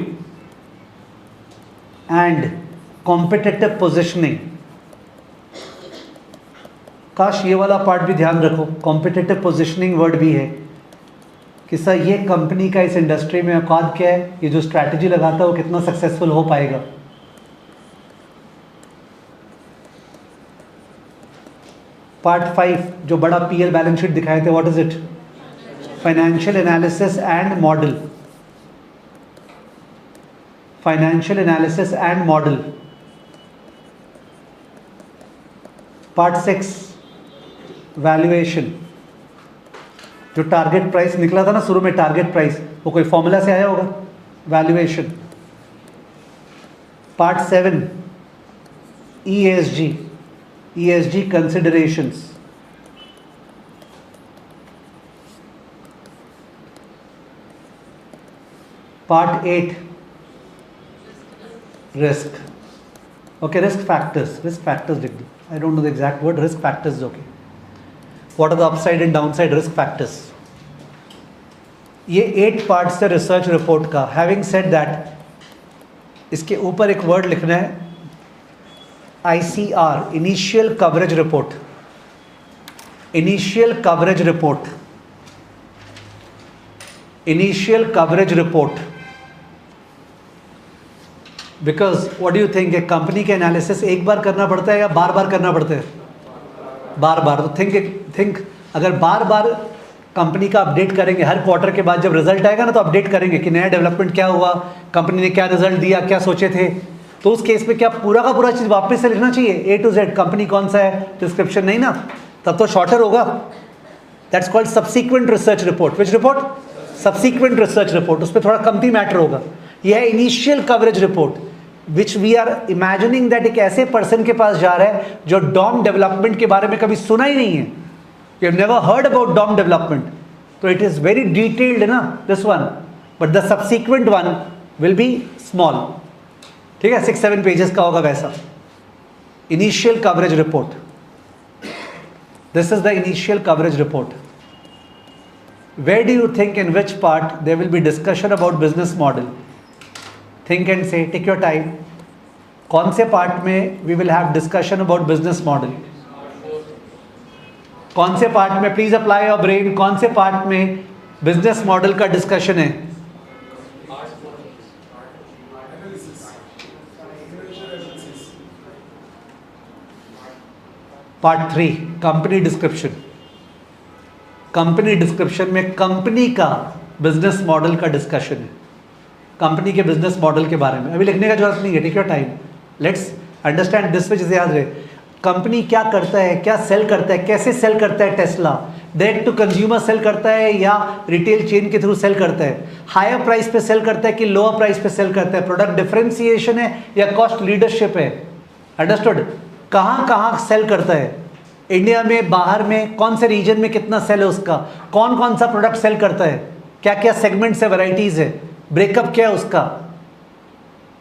and competitive positioning. काश ये वाला पार्ट भी ध्यान रखो, कॉम्पिटिटिव पोजिशनिंग वर्ड भी है कि सर ये कंपनी का इस इंडस्ट्री में औकात क्या है, ये जो स्ट्रैटेजी लगाता है वो कितना सक्सेसफुल हो पाएगा। पार्ट 5 जो बड़ा PL बैलेंस शीट दिखाए थे, what is it? Financial analysis and model, financial analysis and model. Part 6 valuation, जो टारगेट प्राइस निकला था ना शुरू में, टारगेट प्राइस, वो कोई फॉर्मूला से आया होगा, valuation. Part 7 ESG considerations. Part 8 risk, okay, risk factors लिख दो, I don't know the exact word, risk factors is okay. What are the upside and downside risk factors? ये 8 पार्ट्स है research report का। Having said that, इसके ऊपर एक word लिखना है ICR, initial coverage report, initial coverage report, initial coverage report. Because what do you think, एक company के एनालिसिस एक बार करना पड़ता है या बार बार करना पड़ता है? बार बार। तो थिंक अगर बार बार कंपनी का अपडेट करेंगे, हर क्वार्टर के बाद जब रिजल्ट आएगा ना तो अपडेट करेंगे कि नया डेवलपमेंट क्या हुआ, कंपनी ने क्या रिजल्ट दिया, क्या सोचे थे, तो उस केस में क्या पूरा का पूरा चीज़ वापस से लिखना चाहिए A to Z, कंपनी कौन सा है, डिस्क्रिप्शन नहीं ना, तब तो शॉर्टर होगा। That's called subsequent research report. Which report? Subsequent research report. उस पर थोड़ा कमती मैटर होगा। यह है initial coverage report, which we are imagining that एक ऐसे पर्सन के पास जा रहा है जो डॉम डेवलपमेंट के बारे में कभी सुना ही नहीं है, you have never heard about dom development, तो इट इज वेरी डिटेल्ड ना this one, but the subsequent one will be small. ठीक है, 6-7 पेजेस का होगा वैसा। Initial coverage report, this is the initial coverage report. Where do you think, in which part there will be discussion about business model? Think and say, take your time. कौन से part में we will have discussion about business model? कौन से part में, please apply your brain, कौन से part में business model का discussion है? Part 3, company description. Company description में कंपनी का बिजनेस मॉडल का डिस्कशन है, कंपनी के बिजनेस मॉडल के बारे में। अभी लिखने का जरूरत नहीं है, take your time, let's understand this, which is याद रहे। कंपनी क्या करता है, क्या सेल करता है, कैसे सेल करता है? Tesla direct to consumer sell करता है या रिटेल चेन के थ्रू सेल करता है? हायर प्राइस पे सेल करता है कि लोअर प्राइस पे सेल करता है? प्रोडक्ट डिफरेंशिएशन है या कॉस्ट लीडरशिप है? अंडरस्टूड? कहाँ कहाँ सेल करता है, इंडिया में, बाहर में, कौन से रीजन में कितना सेल है उसका, कौन कौन सा प्रोडक्ट सेल करता है, क्या क्या सेगमेंट्स है, वैरायटीज है, ब्रेकअप क्या है उसका?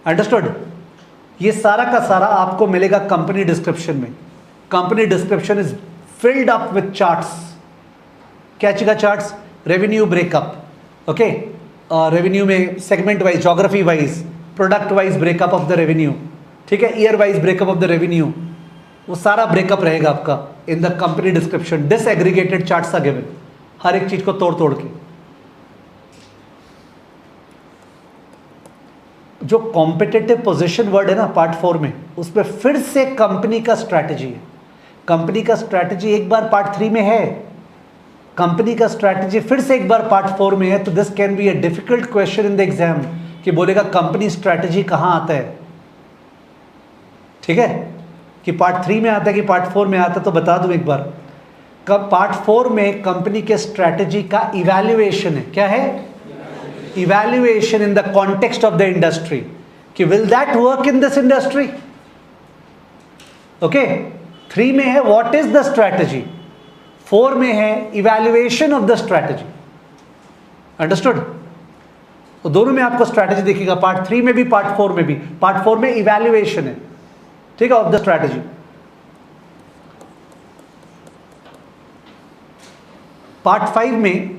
अंडरस्टूड? ये सारा का सारा आपको मिलेगा कंपनी डिस्क्रिप्शन में। Company description is filled up with charts. क्या चीज़ का charts? Revenue breakup, okay, revenue में segment wise, geography wise, product wise breakup of the revenue, ठीक है, year wise breakup of the revenue, वो सारा ब्रेकअप रहेगा आपका in the company description. Disaggregated charts are given, हर एक चीज को तोड़ तोड़ के। जो कॉम्पिटिटिव पोजीशन वर्ड है ना पार्ट 4 में, उस पर फिर से कंपनी का स्ट्रैटेजी है। कंपनी का स्ट्रैटेजी एक बार पार्ट 3 में है, कंपनी का स्ट्रैटेजी फिर से एक बार पार्ट 4 में है। तो this can be a difficult question in the exam कि बोलेगा कंपनी स्ट्रैटेजी कहां आता है। ठीक है, कि पार्ट 3 में आता है कि पार्ट 4 में आता है, तो बता दूं एक बार। कब पार्ट 4 में कंपनी के स्ट्रैटेजी का इवैल्यूएशन है। क्या है? Evaluation in the context of the industry, कि will that work in this industry. Okay, 3 में है व्हाट इज द स्ट्रैटेजी, 4 में है evaluation of the strategy. Understood? तो दोनों में आपको स्ट्रैटेजी दिखेगा, पार्ट 3 में भी, पार्ट 4 में भी। पार्ट 4 में इवैल्यूएशन है, ठीक है, ऑफ द स्ट्रैटेजी। पार्ट 5 में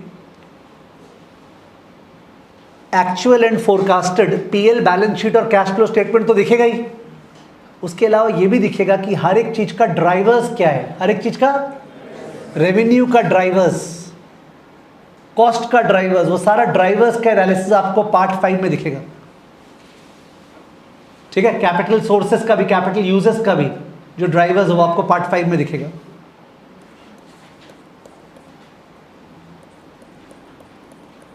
actual and forecasted PL, balance sheet और कैश फ्लो स्टेटमेंट तो दिखेगा ही, उसके अलावा यह भी दिखेगा कि हर एक चीज का ड्राइवर्स क्या है, हर एक चीज का रेवेन्यू का ड्राइवर्स, कॉस्ट का ड्राइवर्स, वो सारा ड्राइवर्स का एनालिसिस आपको पार्ट 5 में दिखेगा। ठीक है, कैपिटल सोर्सेस का भी, कैपिटल यूजेस का भी जो ड्राइवर्स वो आपको पार्ट 5 में दिखेगा।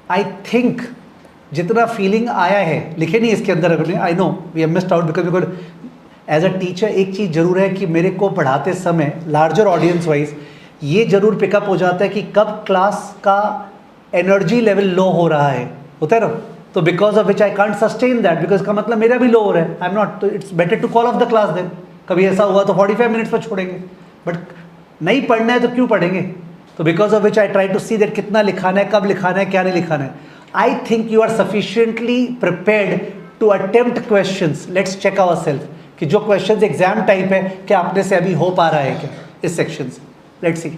आई थिंक जितना फीलिंग आया है, लिखे नहीं इसके अंदर अपने, I know we have missed out because as a teacher एक चीज़ जरूर है कि मेरे को पढ़ाते समय लार्जर ऑडियंस वाइज ये जरूर पिकअप हो जाता है कि कब क्लास का एनर्जी लेवल लो हो रहा है, होता है ना, तो because of which I can't sustain that, because का मतलब मेरा भी लो हो रहा है, आई एम नॉट, तो it's better to call off the class then. कभी ऐसा हुआ तो 45 मिनट्स पर छोड़ेंगे, बट नहीं पढ़ना है तो क्यों पढ़ेंगे? तो because of which I try to see that कितना लिखाना है, कब लिखाना है, क्या नहीं लिखाना है। I think you are sufficiently prepared to attempt questions. Let's check our self कि जो क्वेश्चंस एग्जाम टाइप है क्या आपने से अभी हो पा रहा है क्या इस सेक्शन से। Let's see.